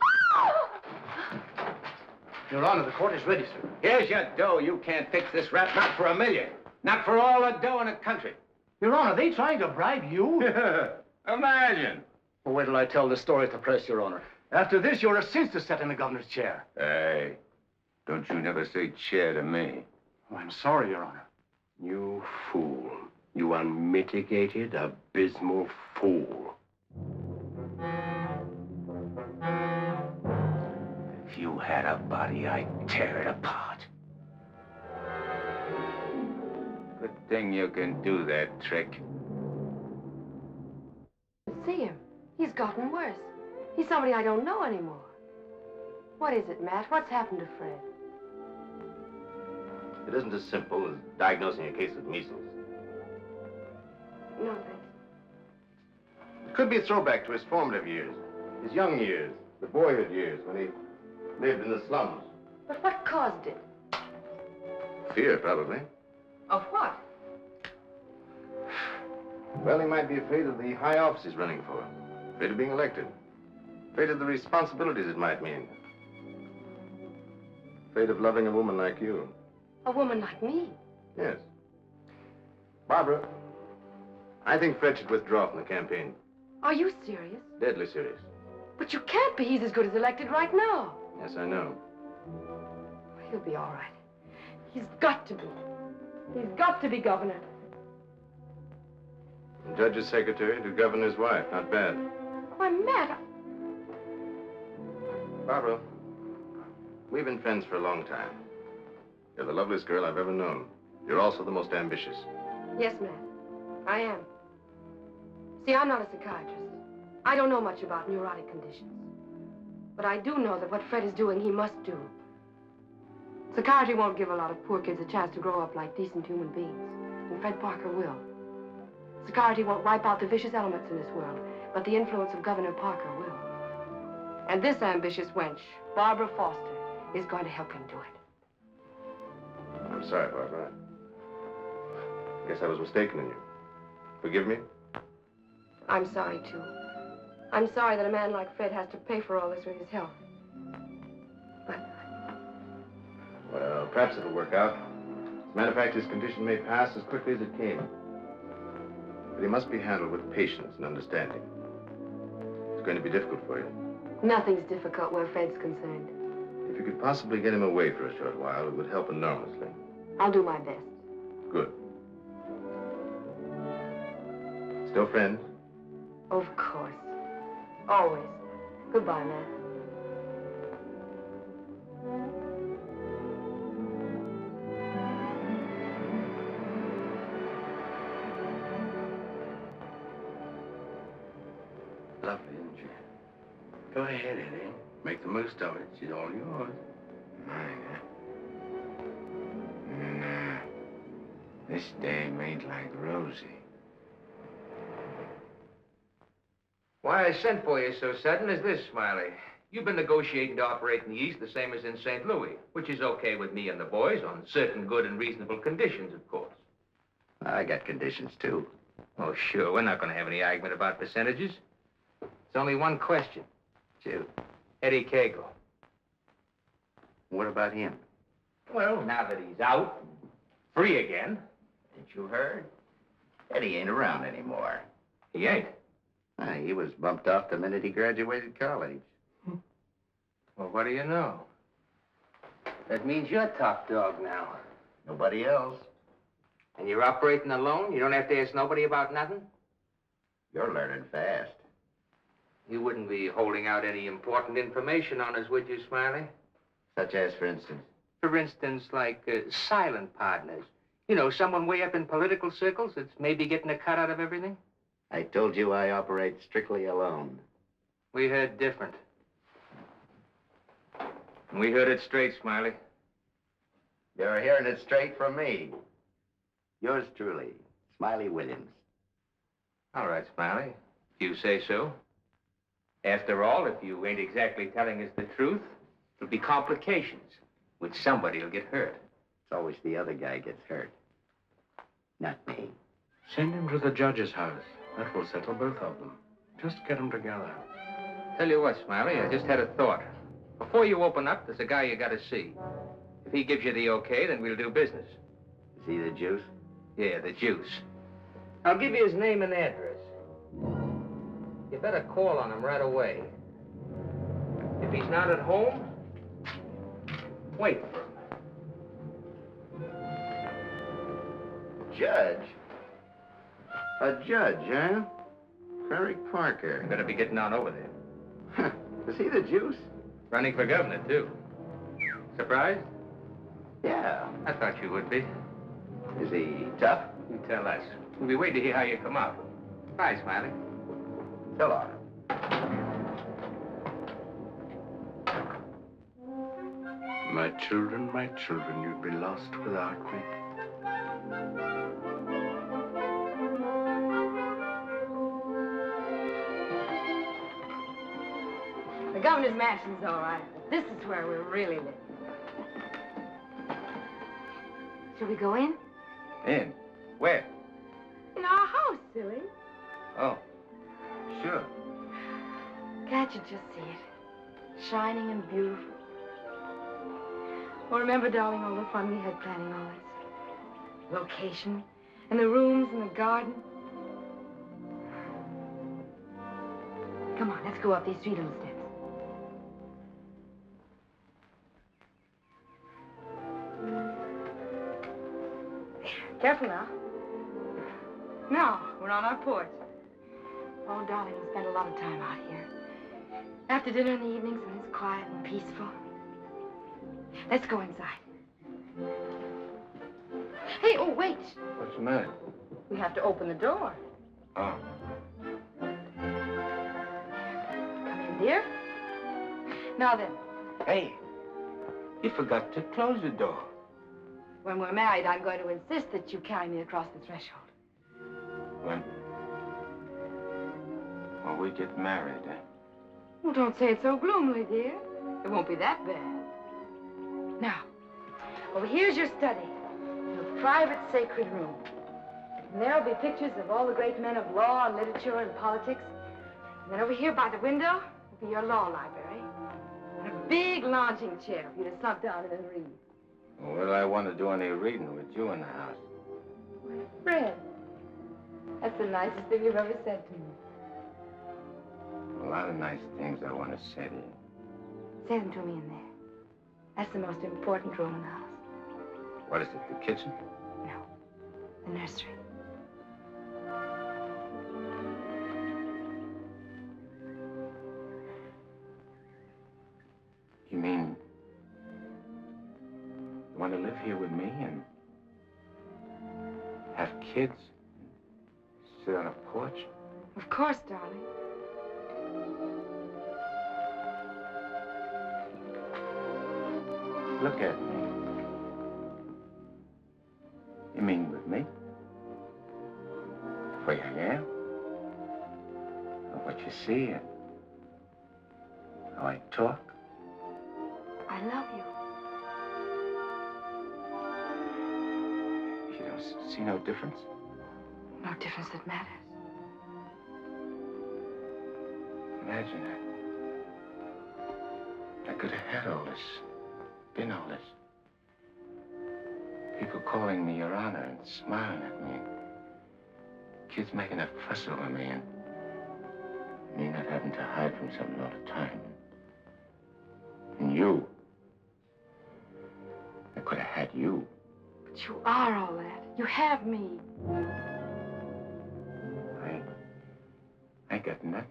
Your Honor, the court is ready, sir. Here's your dough. You can't fix this rap, not for $1 million. Not for all the dough in the country. Your Honor, they trying to bribe you? Imagine. Well, wait till I tell the story at the press, Your Honor. After this, you're a cinch to sit in the governor's chair. Hey, don't you never say chair to me. Oh, I'm sorry, Your Honor. You fool. You unmitigated, abysmal fool. If you had a body, I'd tear it apart. Good thing you can do that trick. See him. He's gotten worse. He's somebody I don't know anymore. What is it, Matt? What's happened to Fred? It isn't as simple as diagnosing a case of measles. No, thanks. It could be a throwback to his formative years, his young years, the boyhood years when he lived in the slums. But what caused it? Fear, probably. Of what? Well, he might be afraid of the high office he's running for, afraid of being elected, afraid of the responsibilities it might mean, afraid of loving a woman like you. A woman like me? Yes. Barbara, I think Fred should withdraw from the campaign. Are you serious? Deadly serious. But you can't be. He's as good as elected right now. Yes, I know. He'll be all right. He's got to be. He's got to be governor. From judge's secretary to governor's wife. Not bad. Why, Matt, Barbara, we've been friends for a long time. You're the loveliest girl I've ever known. You're also the most ambitious. Yes, Matt, I am. See, I'm not a psychiatrist. I don't know much about neurotic conditions. But I do know that what Fred is doing, he must do. Psychiatry won't give a lot of poor kids a chance to grow up like decent human beings. And Fred Parker will. Psychiatry won't wipe out the vicious elements in this world, but the influence of Governor Parker will. And this ambitious wench, Barbara Foster, is going to help him do it. I'm sorry, Barbara. I guess I was mistaken in you. Forgive me? I'm sorry, too. I'm sorry that a man like Fred has to pay for all this with his health. Well, perhaps it'll work out. As a matter of fact, his condition may pass as quickly as it came. But he must be handled with patience and understanding. It's going to be difficult for you. Nothing's difficult where Fred's concerned. If you could possibly get him away for a short while, it would help enormously. I'll do my best. Good. Still friends? Of course. Always. Goodbye, Matt. lovely, isn't she? Go ahead, Eddie. Make the most of it. She's all yours. Mine, huh? Nah. This day made like Rosie. Why I sent for you so sudden is this, Smiley. You've been negotiating to operate in the East the same as in St. Louis, which is okay with me and the boys on certain good and reasonable conditions, of course. I got conditions, too. Oh, sure. We're not going to have any argument about percentages. It's only one question. Shoot. Eddie Cagle. What about him? Well, now that he's out, free again. Ain't you heard? Eddie ain't around anymore. He ain't? He was bumped off the minute he graduated college. Well, what do you know? That means you're top dog now. Nobody else. And you're operating alone? You don't have to ask nobody about nothing? You're learning fast. You wouldn't be holding out any important information on us, would you, Smiley? Such as, for instance? For instance, like silent partners. You know, someone way up in political circles that's maybe getting a cut out of everything? I told you I operate strictly alone. We heard different. We heard it straight, Smiley. You're hearing it straight from me. Yours truly, Smiley Williams. All right, Smiley. If you say so. After all, if you ain't exactly telling us the truth, there'll be complications, which somebody'll get hurt. It's always the other guy gets hurt. Not me. Send him to the judge's house. That will settle both of them. Just get them together. Tell you what, Smiley, I just had a thought. Before you open up, there's a guy you gotta see. If he gives you the okay, then we'll do business. Is he the juice? Yeah, the juice. I'll give you his name and address. You better call on him right away. If he's not at home, wait for him. Judge? A judge, huh? Prairie Parker. You better be getting on over there. Is he the juice? Running for governor, too. Surprised? Yeah. I thought you would be. Is he tough? You tell us. We'll be waiting to hear how you come out. Bye, Smiley. So long. My children, you'd be lost without me. The governor's mansion's all right, but this is where we're really living. Shall we go in? In? Where? In our house, silly. Oh, sure. Can't you just see it? Shining and beautiful. Well, remember, darling, all the fun we had planning all this? Location, and the rooms, and the garden. Come on, let's go up these three little steps. Careful now. Now, we're on our porch. Oh, darling, we spend a lot of time out here. After dinner in the evenings, when it's quiet and peaceful. Let's go inside. Hey, oh, wait. What's the matter? We have to open the door. Oh. Come in, dear. Now then. Hey, you forgot to close the door. When we're married, I'm going to insist that you carry me across the threshold. When we get married, eh? Well, don't say it so gloomily, dear. It won't be that bad. Now, over here's your study, your private sacred room. And there'll be pictures of all the great men of law and literature and politics. And then over here by the window will be your law library. And a big lounging chair for you to slump down in and read. Well, I want to do any reading with you in the house. Fred, that's the nicest thing you've ever said to me. A lot of nice things I want to say to you. Say them to me in there. That's the most important room in the house. What is it, the kitchen? No, the nursery. You mean you want to live here with me and have kids? Sit on a porch? Of course, darling. Look at me. You mean with me? The way I am? Or what you see and how I talk? I love you. You don't see no difference? No difference that matters. Imagine that. I could have had all this, been all this. People calling me Your Honor and smiling at me. Kids making a fuss over me and me not having to hide from something all the time. And you. I could have had you. But you are all that. You have me. I ain't got nothing.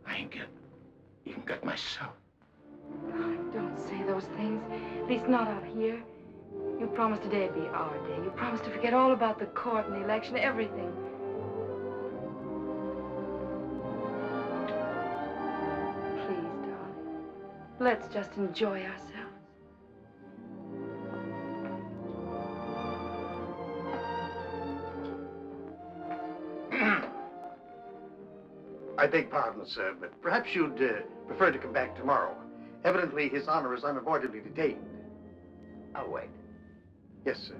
I ain't even got myself. Don't say those things. At least not out here. You promised today'd be our day. You promised to forget all about the court and the election, everything. Please, darling. Let's just enjoy ourselves. I beg pardon, sir, but perhaps you'd prefer to come back tomorrow. Evidently, His Honor is unavoidably detained. I'll wait. Yes, sir.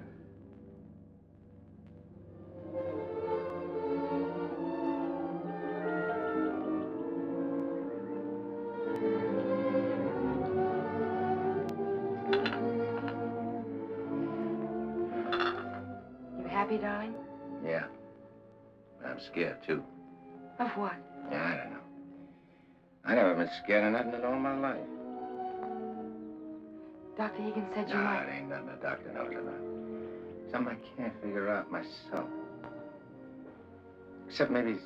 You happy, darling? Yeah. I'm scared, too. Of what? Yeah, I don't know. I never been scared of nothing in all my life. Dr. Egan said you No, might. it ain't nothing the doctor knows about. Something I can't figure out myself. Except maybe it's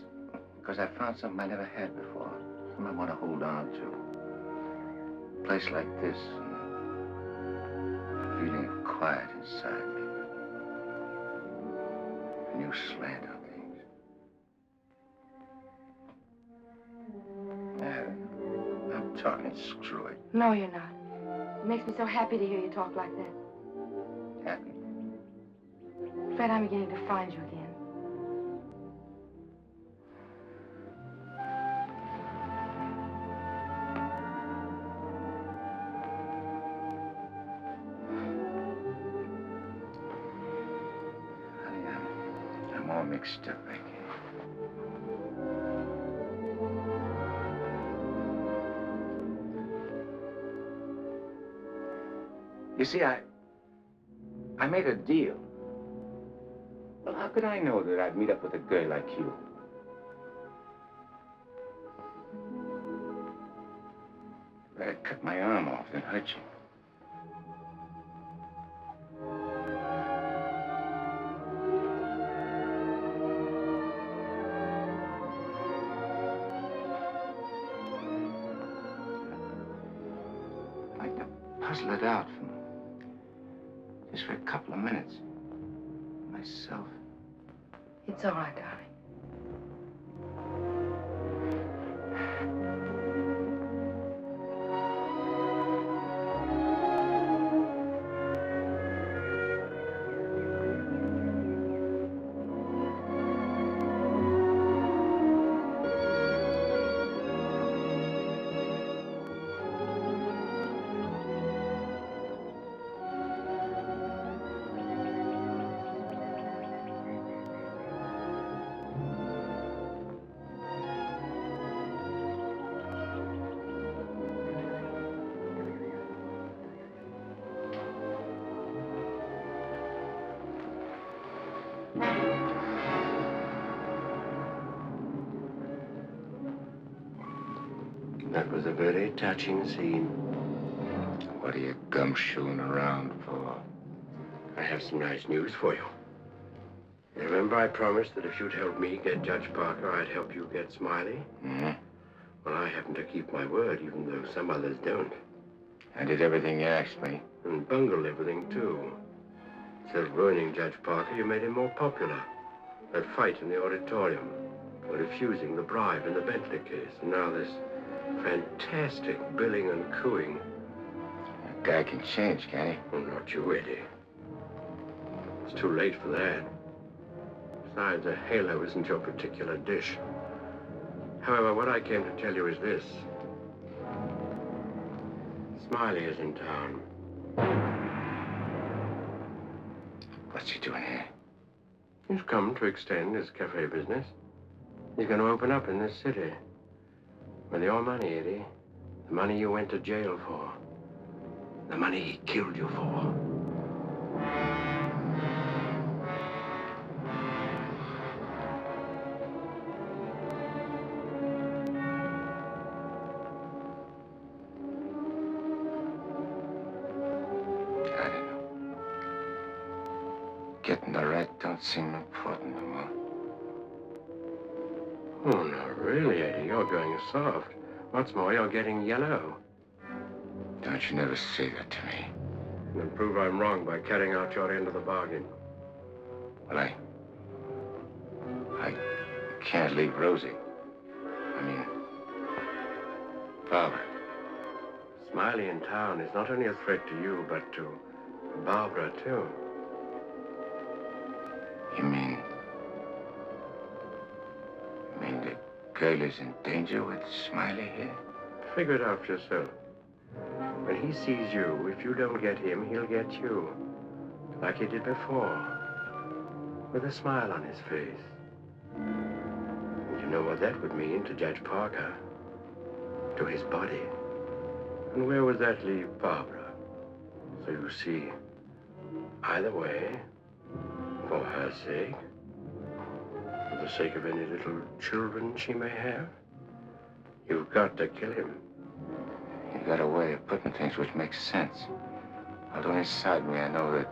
because I found something I never had before. Something I want to hold on to. A place like this. And a feeling of quiet inside me. A new slant on things. I'm talking screw it. No, you're not. It makes me so happy to hear you talk like that. Happy? Fred, I'm beginning to find you again. Honey, I'm all mixed up, Becky. You see, I made a deal. Well, how could I know that I'd meet up with a girl like you? That I'd cut my arm off and hurt you. I'd like to puzzle it out from just for a couple of minutes. Myself. It's all right, darling. That was a very touching scene. What are you gumshoeing around for? I have some nice news for you. You remember I promised that if you'd help me get Judge Parker, I'd help you get Smiley? Mm-hmm. Well, I happen to keep my word, even though some others don't. I did everything you asked me. And bungled everything, too. Instead of ruining Judge Parker, you made him more popular. That fight in the auditorium, refusing the bribe in the Bentley case, and now this fantastic billing and cooing. Guy can change, can he? Oh, not you, Eddie. It's too late for that. Besides, a halo isn't your particular dish. However, what I came to tell you is this. Smiley is in town. What's he doing here? He's come to extend his cafe business. He's going to open up in this city. With your money, Eddie. The money you went to jail for. The money he killed you for. I don't know. Getting the rat don't seem important no more. Oh, no, really, Eddie. You're going soft. What's more, you're getting yellow. Don't you never say that to me. And prove I'm wrong by carrying out your end of the bargain. Well, I can't leave Rosie. I mean, Barbara. Smiley in town is not only a threat to you, but to Barbara, too. You mean the girl is in danger with Smiley here? Figure it out for yourself. When he sees you, if you don't get him, he'll get you. Like he did before. With a smile on his face. And you know what that would mean to Judge Parker. To his body. And where would that leave Barbara? So you see, either way, for her sake, for the sake of any little children she may have, you've got to kill him. You got a way of putting things which makes sense. Although inside me I know that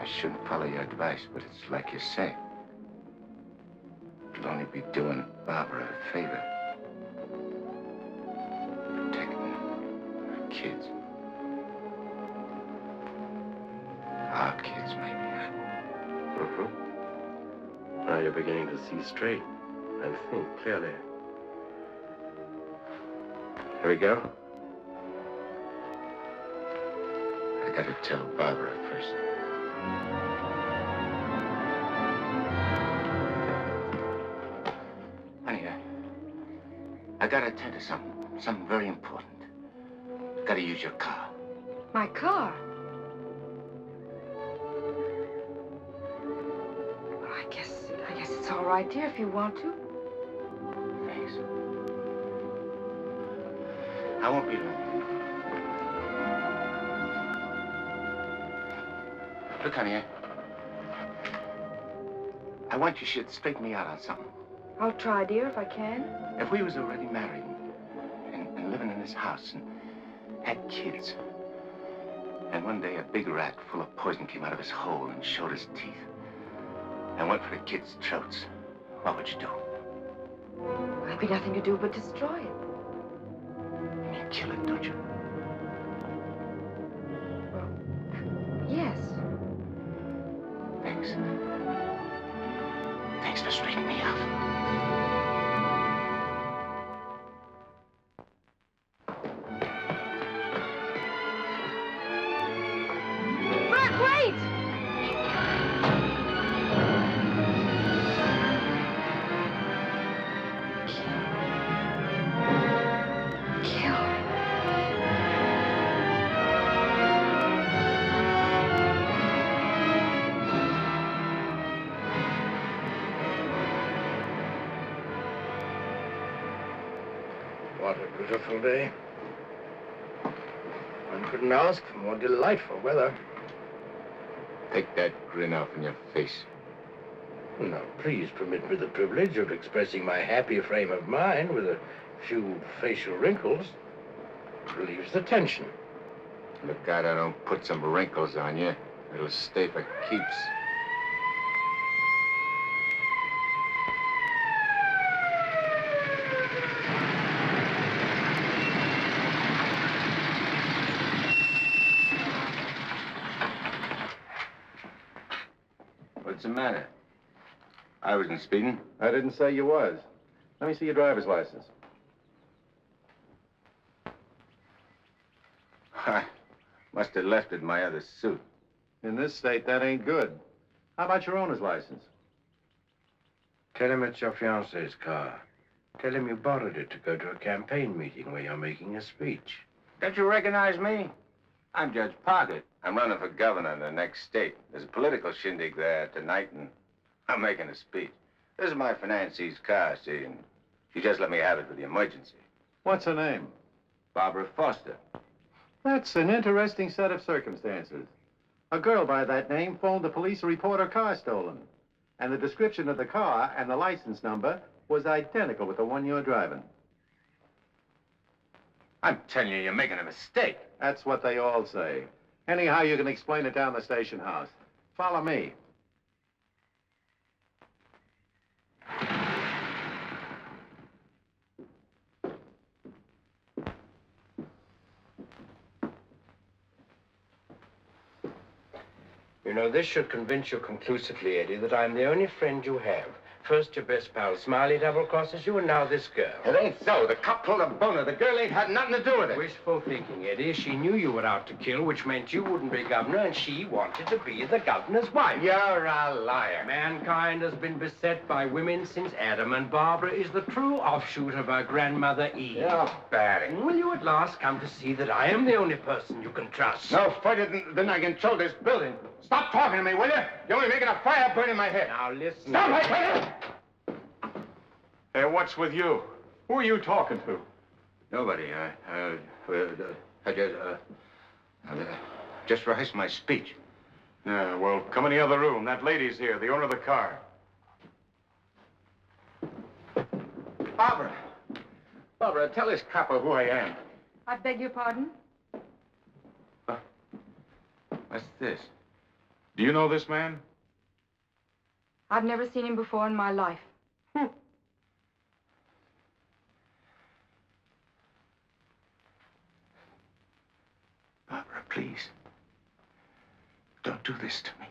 I shouldn't follow your advice, but it's like you say. It'll only be doing Barbara a favor. Protecting her kids. Our kids, maybe, huh? Mm-hmm. Now you're beginning to see straight and think clearly. Here we go. I gotta tell Barbara first. Honey, I gotta attend to something very important. Gotta use your car. My car? Well, I guess it's all right, dear, if you want to. Thanks. I won't be long. Look, honey, I want you should straighten me out on something. I'll try, dear, if I can. If we was already married and living in this house and had kids, and one day a big rat full of poison came out of his hole and showed his teeth and went for the kids' throats, what would you do? There'd be nothing to do but destroy it. You mean kill it, don't you? Well, yes. Thanks. Thanks for straightening me out. Brett, wait! What a beautiful day. One couldn't ask for more delightful weather. Take that grin off in your face. Now, please permit me the privilege of expressing my happy frame of mind with a few facial wrinkles. Relieves the tension. Look out I don't put some wrinkles on you. It'll stay for keeps. What's the matter? I wasn't speeding. I didn't say you was. Let me see your driver's license. Must have left it in my other suit. In this state, that ain't good. How about your owner's license? Tell him it's your fiancée's car. Tell him you borrowed it to go to a campaign meeting where you're making a speech. Don't you recognize me? I'm Judge Parker. I'm running for governor in the next state. There's a political shindig there tonight, and I'm making a speech. This is my financier's car, see, and she just let me have it for the emergency. What's her name? Barbara Foster. That's an interesting set of circumstances. A girl by that name phoned the police to report her car stolen. And the description of the car and the license number was identical with the one you're driving. I'm telling you, you're making a mistake. That's what they all say. Anyhow, you can explain it down the station house. Follow me. You know, this should convince you conclusively, Eddie, that I'm the only friend you have. First, your best pal, Smiley, double-crosses you, and now this girl. It ain't so. The cop pulled a boner. The girl ain't had nothing to do with it. Wishful thinking, Eddie. She knew you were out to kill, which meant you wouldn't be governor, and she wanted to be the governor's wife. You're a liar. Mankind has been beset by women since Adam, and Barbara is the true offshoot of her grandmother Eve. You're batty. Will you at last come to see that I am the only person you can trust? No further than I control this building. Stop talking to me, will you? You're only making a fire burn in my head. Now, listen. Stop it! Hey, what's with you? Who are you talking to? Nobody. I just rehearsed my speech. Yeah, well, come in the other room. That lady's here, the owner of the car. Barbara. Barbara, tell this copper who I am. I beg your pardon? What's this? Do you know this man? I've never seen him before in my life. Barbara, please. Don't do this to me.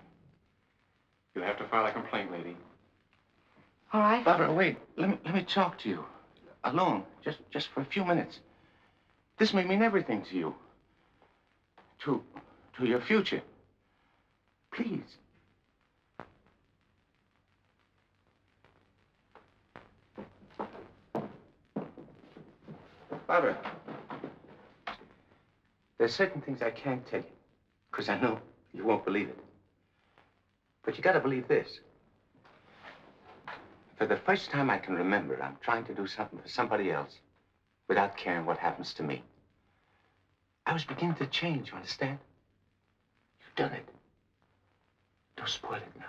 You'll have to file a complaint, lady. All right. Barbara, wait. Let me talk to you. Alone. Just for a few minutes. This may mean everything to you. To your future. Please. Barbara. There's certain things I can't tell you, because I know you won't believe it. But you gotta believe this. For the first time I can remember, I'm trying to do something for somebody else without caring what happens to me. I was beginning to change, you understand? You've done it. Don't spoil it now.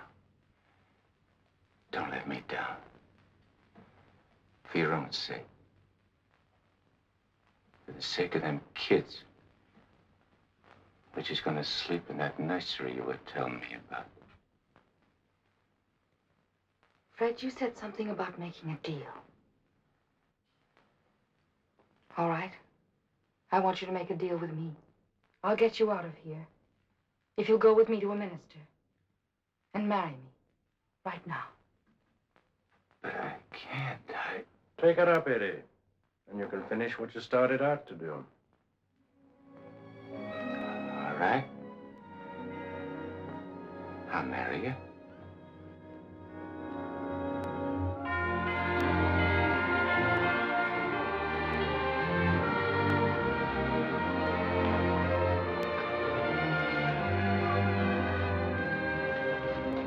Don't let me down. For your own sake. For the sake of them kids. Which is going to sleep in that nursery you were telling me about. Fred, you said something about making a deal. All right. I want you to make a deal with me. I'll get you out of here. If you'll go with me to a minister. And marry me. Right now. But I can't. Take it up, Eddie. And you can finish what you started out to do. All right. I'll marry you.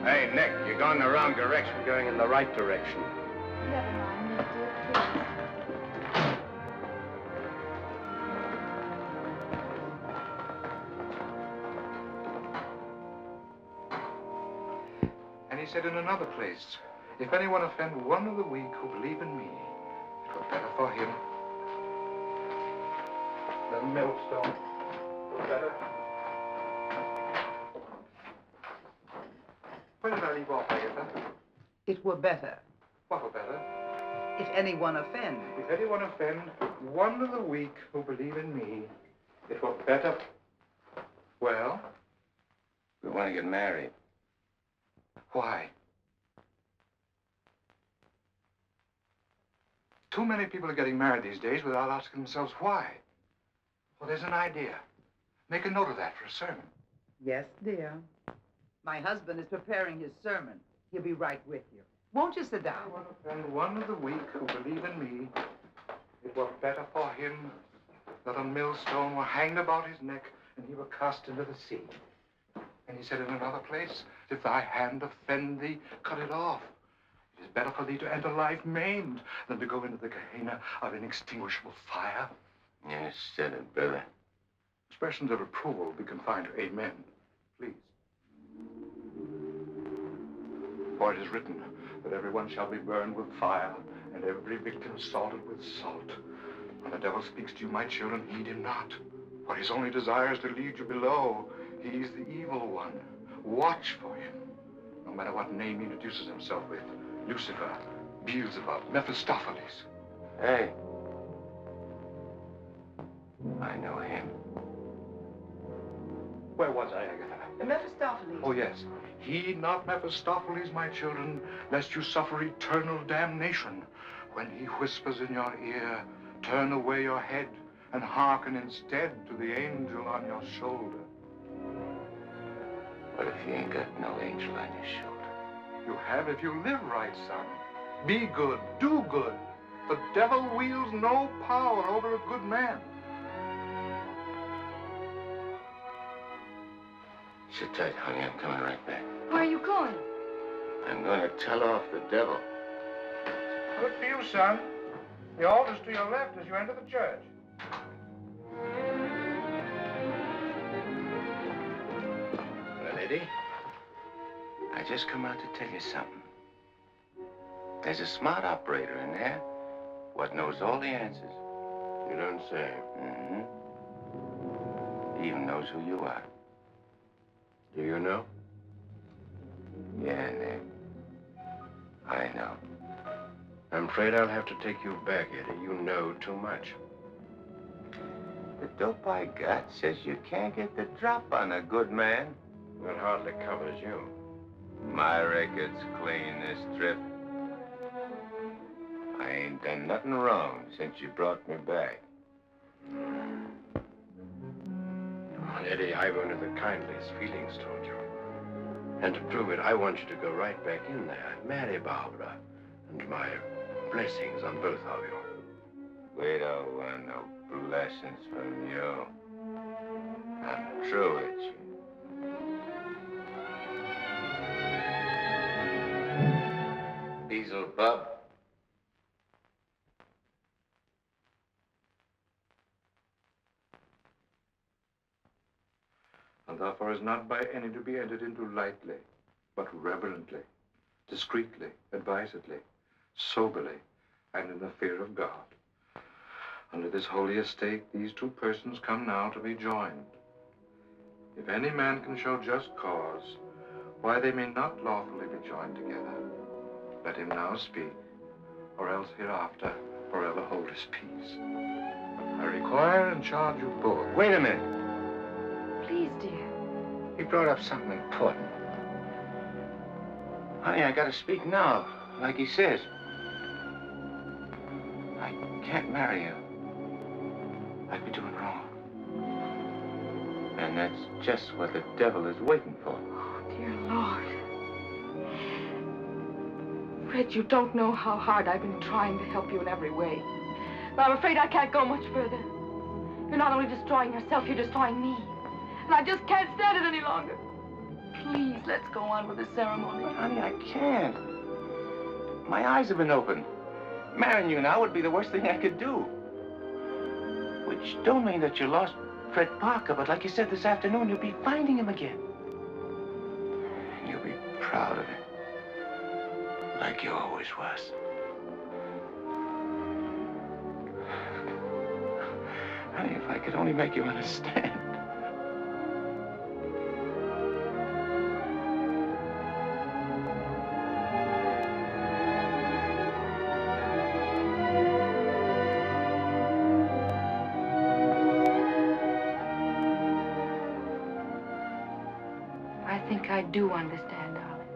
Hey, Nick, you're going the wrong direction. I'm going in the right direction. Never mind, dear, please. And he said in another place, if anyone offend one of the weak who believe in me, it were better for him. The millstone. Better. Where did I leave off, Agatha? It were better What were better? if anyone offend. If anyone offend one of the weak who believe in me, it were better. Well, We want to get married. why? Too many people are getting married these days without asking themselves why. Well, there's an idea. Make a note of that for a sermon. Yes, dear. My husband is preparing his sermon. He'll be right with you. Won't you sit down? And one of the weak who believe in me, it were better for him that a millstone were hanged about his neck and he were cast into the sea. And he said in another place, if thy hand offend thee, cut it off. It is better for thee to enter life maimed than to go into the Gehenna of inextinguishable fire. Yes, said it, brother. Expressions of approval will be confined to amen. Please. For it is written that everyone shall be burned with fire, and every victim salted with salt. When the devil speaks to you, my children, heed him not. For his only desire is to lead you below. He is the evil one. Watch for him. No matter what name he introduces himself with. Lucifer, Beelzebub, Mephistopheles. Hey. I know him. Where was I, Agatha? Mephistopheles. Oh, yes. Heed not Mephistopheles, my children, lest you suffer eternal damnation. When he whispers in your ear, turn away your head and hearken instead to the angel on your shoulder. What if you ain't got no angel on your shoulder? You have if you live right, son. Be good, do good. The devil wields no power over a good man. Sit tight, honey. I'm coming right back. Where are you going? I'm going to tell off the devil. Good for you, son. The altar's to your left as you enter the church. Well, Eddie, I just come out to tell you something. There's a smart operator in there what knows all the answers. You don't say. Mm-hmm. He even knows who you are. Do you know? Yeah, Nick. I know. I'm afraid I'll have to take you back, Eddie. You know too much. The dope I got says you can't get the drop on a good man. That hardly covers you. My record's clean this trip. I ain't done nothing wrong since you brought me back. Well, Eddie, I've only the kindliest feelings toward you. And to prove it, I want you to go right back in there and marry Barbara. And my blessings on both of you. We don't want no blessings from you. I'm through with you. Beelzebub. And therefore is not by any to be entered into lightly, but reverently, discreetly, advisedly, soberly, and in the fear of God. Under this holy estate, these two persons come now to be joined. If any man can show just cause why they may not lawfully be joined together, let him now speak, or else hereafter forever hold his peace. I require and charge you both. Wait a minute. Please, dear. He brought up something important. Honey, I gotta speak now, like he says. I can't marry you. I'd be doing wrong. And that's just what the devil is waiting for. Oh, dear Lord. Fred, you don't know how hard I've been trying to help you in every way. But I'm afraid I can't go much further. You're not only destroying yourself, you're destroying me. And I just can't stand it any longer. Please, let's go on with the ceremony. But honey, I can't. My eyes have been opened. Marrying you now would be the worst thing I could do. Which don't mean that you lost Fred Parker, but like you said this afternoon, you'll be finding him again. And you'll be proud of him. Like you always was. Honey, if I could only make you understand. I think I do understand, darling.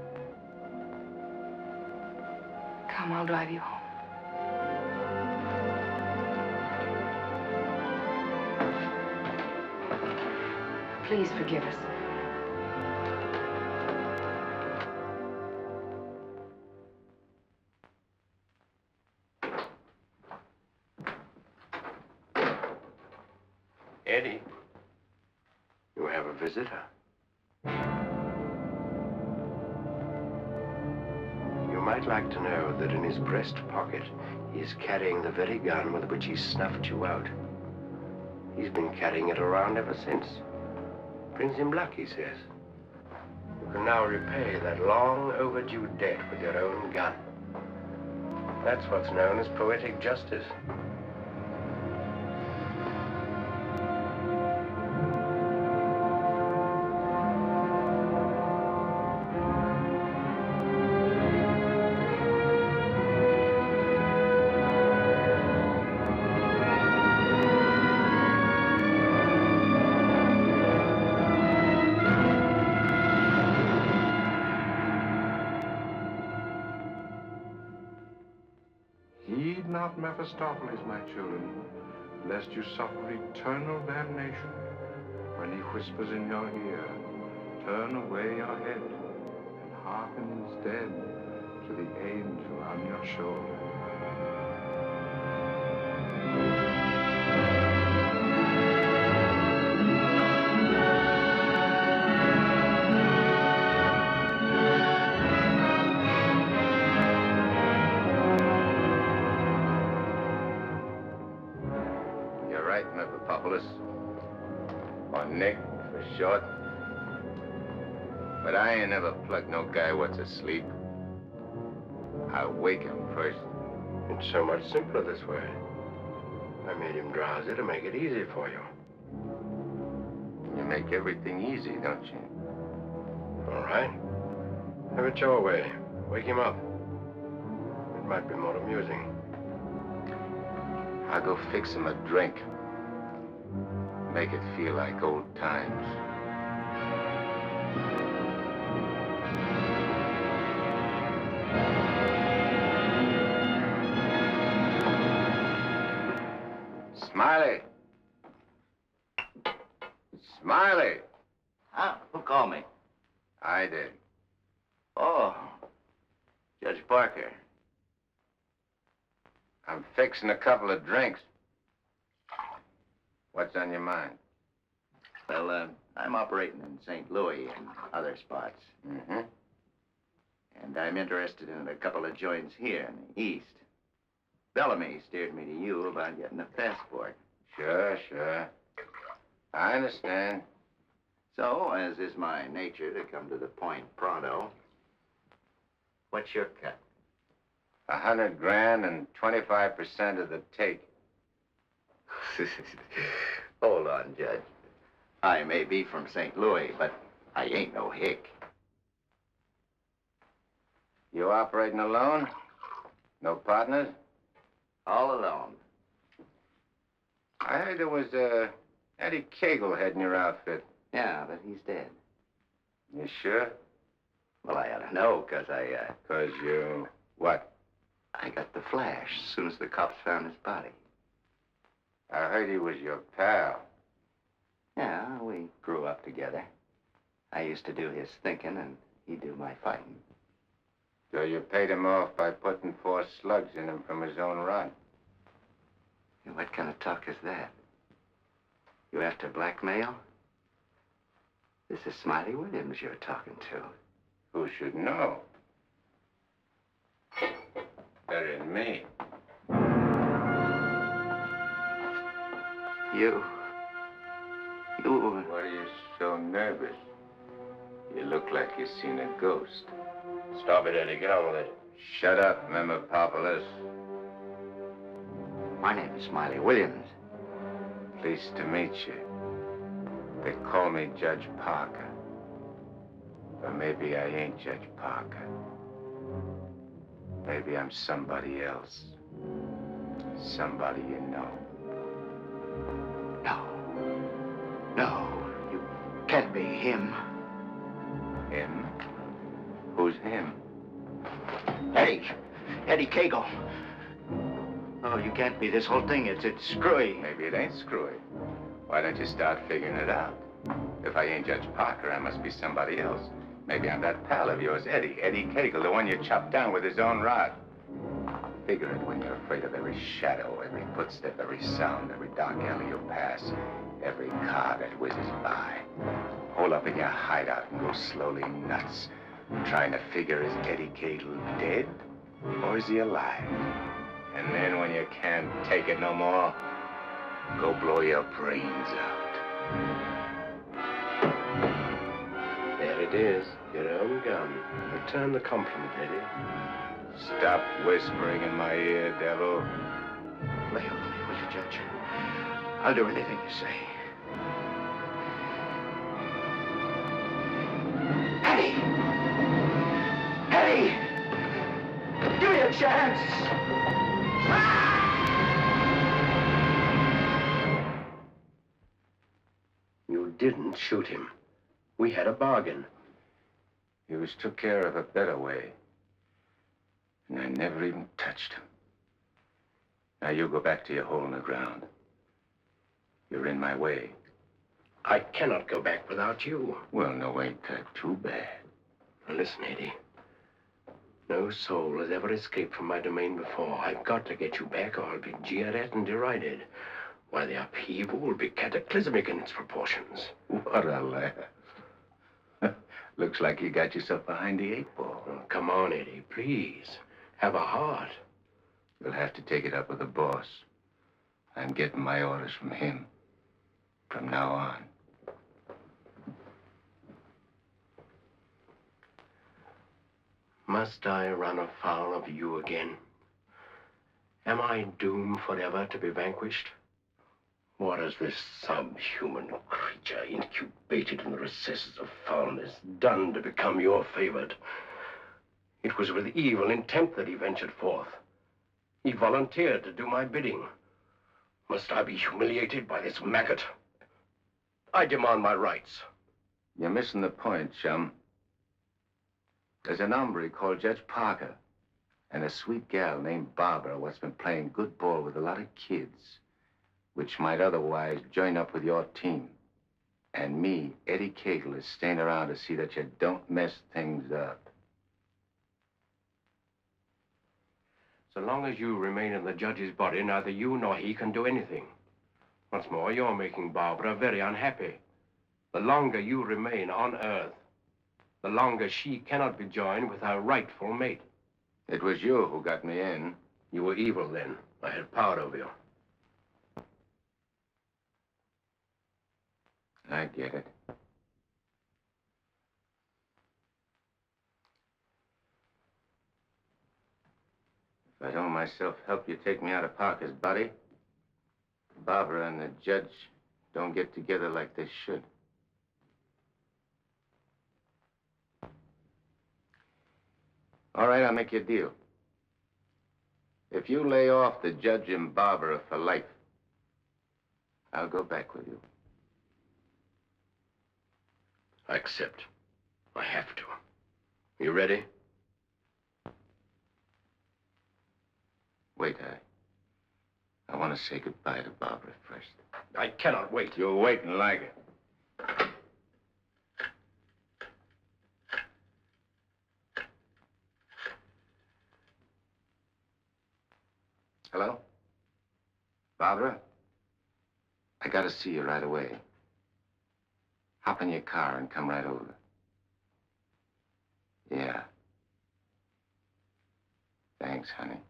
Come, I'll drive you home. Please forgive us. Eddie, you have a visitor. You might like to know that in his breast pocket, he is carrying the very gun with which he snuffed you out. He's been carrying it around ever since. Brings him luck, he says. You can now repay that long overdue debt with your own gun. That's what's known as poetic justice. Heed not Mephistopheles, my children, lest you suffer eternal damnation when he whispers in your ear, turn away your head and hearken instead to the angel on your shoulder. Or Nick, for short. But I ain't never plugged no guy what's asleep. I wake him first. It's so much simpler this way. I made him drowsy to make it easy for you. You make everything easy, don't you? All right. Have it your way. Wake him up. It might be more amusing. I'll go fix him a drink. Make it feel like old times. Smiley! Smiley! Huh? Who called me? I did. Oh, Judge Parker. I'm fixing a couple of drinks. What's on your mind? Well, I'm operating in St. Louis and other spots. Mm-hmm. And I'm interested in a couple of joints here in the East. Bellamy steered me to you about getting a passport. Sure. I understand. So, as is my nature to come to the point pronto, what's your cut? $100 grand and 25% of the take. Hold on, Judge. I may be from St. Louis, but I ain't no hick. You operating alone? No partners? All alone. I heard there was Eddie Cagle heading your outfit. Yeah, but he's dead. You sure? Well, I ought to know, 'cause I, 'Cause you... what? I got the flash as soon as the cops found his body. I heard he was your pal. Yeah, we grew up together. I used to do his thinking, and he'd do my fighting. So you paid him off by putting 4 slugs in him from his own rod. What kind of talk is that? You after blackmail? This is Smiley Williams you're talking to. Who should know? Better than me. You... What are you so nervous? You look like you've seen a ghost. Stop it, Eddie. Get on with it. Shut up, Memopopoulos. My name is Smiley Williams. Pleased to meet you. They call me Judge Parker. Or maybe I ain't Judge Parker. Maybe I'm somebody else. Somebody you know. No, you can't be him. Him? Who's him? Eddie Cagle. Oh, you can't be. This whole thing, it's screwy. Maybe it ain't screwy. Why don't you start figuring it out? If I ain't Judge Parker, I must be somebody else. Maybe I'm that pal of yours, Eddie Cagle, the one you chopped down with his own rod. Figure it when you're afraid of every shadow, every footstep, every sound, every dark alley you pass, every car that whizzes by. Hole up in your hideout and go slowly nuts, trying to figure, is Eddie Cagle dead or is he alive? And then when you can't take it no more, go blow your brains out. There it is, your own gun. Return the compliment, Eddie. Stop whispering in my ear, devil. Lay off me, will you, Judge? I'll do anything you say. Eddie! Eddie! Give me a chance! You didn't shoot him. We had a bargain. He was took care of a better way. And I never even touched him. Now you go back to your hole in the ground. You're in my way. I cannot go back without you. Well, no, ain't that too bad. Now listen, Eddie. No soul has ever escaped from my domain before. I've got to get you back or I'll be jeered at and derided. Why, the upheaval will be cataclysmic in its proportions. What a laugh. Looks like you got yourself behind the 8 ball. Oh, come on, Eddie, please. Have a heart. You'll have to take it up with the boss. I'm getting my orders from him. From now on. Must I run afoul of you again? Am I doomed forever to be vanquished? What has this subhuman creature, incubated in the recesses of foulness, done to become your favorite? It was with evil intent that he ventured forth. He volunteered to do my bidding. Must I be humiliated by this maggot? I demand my rights. You're missing the point, chum. There's an hombre called Judge Parker and a sweet gal named Barbara what's been playing good ball with a lot of kids, which might otherwise join up with your team. And me, Eddie Cagle, is staying around to see that you don't mess things up. So long as you remain in the judge's body, neither you nor he can do anything. Once more, you're making Barbara very unhappy. The longer you remain on Earth, the longer she cannot be joined with her rightful mate. It was you who got me in. You were evil then. I had power over you. I get it. If I don't myself help you take me out of Parker's body, Barbara and the judge don't get together like they should. All right, I'll make you a deal. If you lay off the judge and Barbara for life, I'll go back with you. I accept. I have to. You ready? Wait, I want to say goodbye to Barbara first. I cannot wait. You'll wait and like it. Hello? Barbara? I gotta see you right away. Hop in your car and come right over. Yeah. Thanks, honey.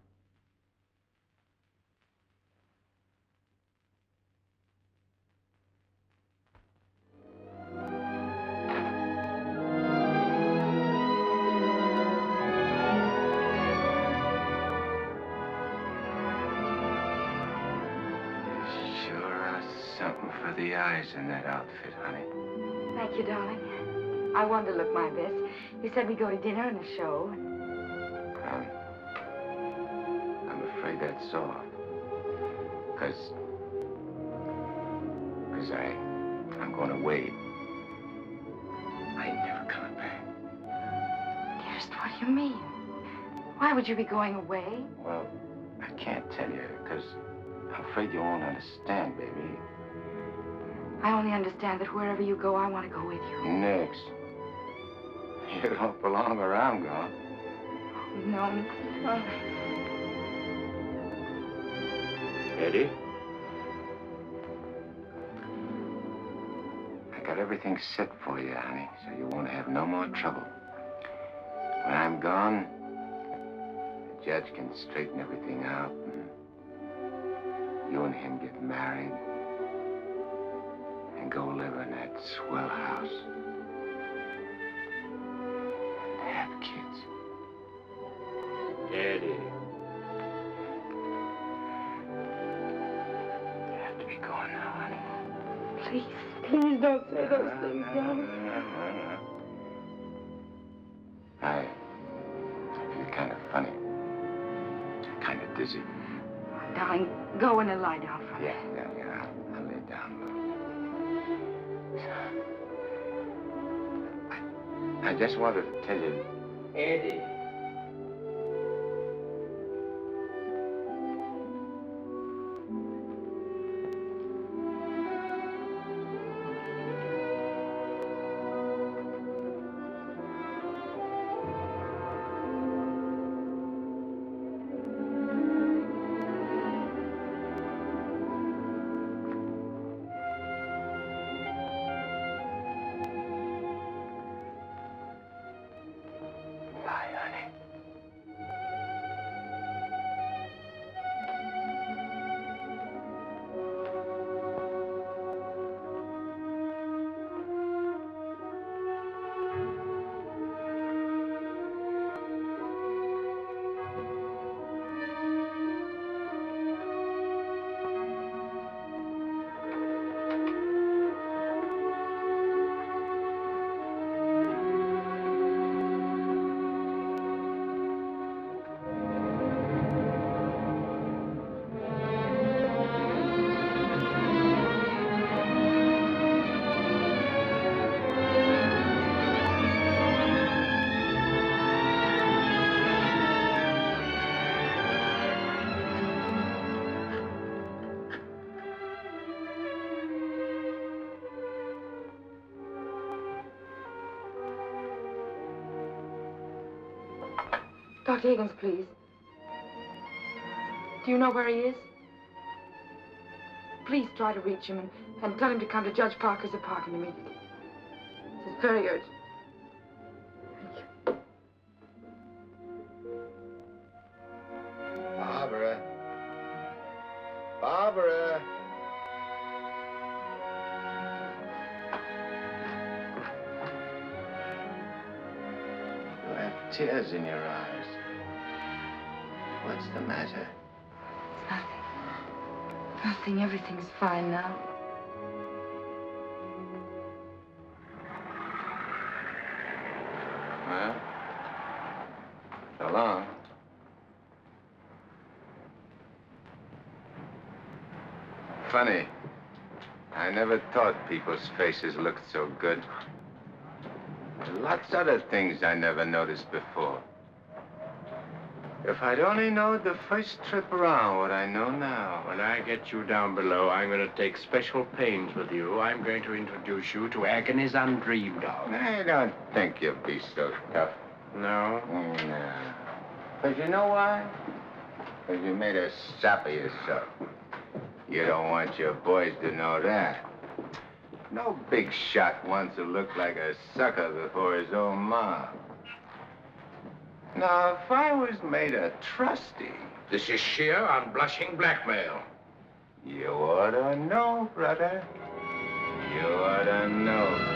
Something for the eyes in that outfit, honey. Thank you, darling. I wanted to look my best. You said we'd go to dinner and a show. I'm afraid that's all. Because I'm going away. I ain't never coming back. Dearest, what do you mean? Why would you be going away? Well, I can't tell you, because I'm afraid you won't understand, baby. I only understand that wherever you go, I want to go with you. Nix. You don't belong where I'm going. No, no. Eddie? I got everything set for you, honey, so you won't have no more trouble. When I'm gone, the judge can straighten everything out, and you and him get married and go live in that swell house and have kids. Eddie. You have to be going now, honey. Please don't say those things, darling. I feel kind of funny. Kind of dizzy. Darling, go in and lie down for me. Yeah. I'll lay down low. I just wanted to tell you. Eddie. Dr. Higgins, please. Do you know where he is? Please try to reach him and tell him to come to Judge Parker's apartment immediately. This is very urgent. Barbara. Barbara. You have tears in your eyes. What's the matter? Nothing. Everything's fine now. Well, so long. Funny. I never thought people's faces looked so good. Lots of other things I never noticed before. If I'd only known the first trip around what I know now. When I get you down below, I'm going to take special pains with you. I'm going to introduce you to agonies undreamed of. I don't think you'll be so tough. No? No. But you know why? Because you made a sap of yourself. You don't want your boys to know that. No big shot wants to look like a sucker before his own mom. Now, if I was made a trustee... This is sheer, unblushing blackmail. You ought to know, brother. You ought to know.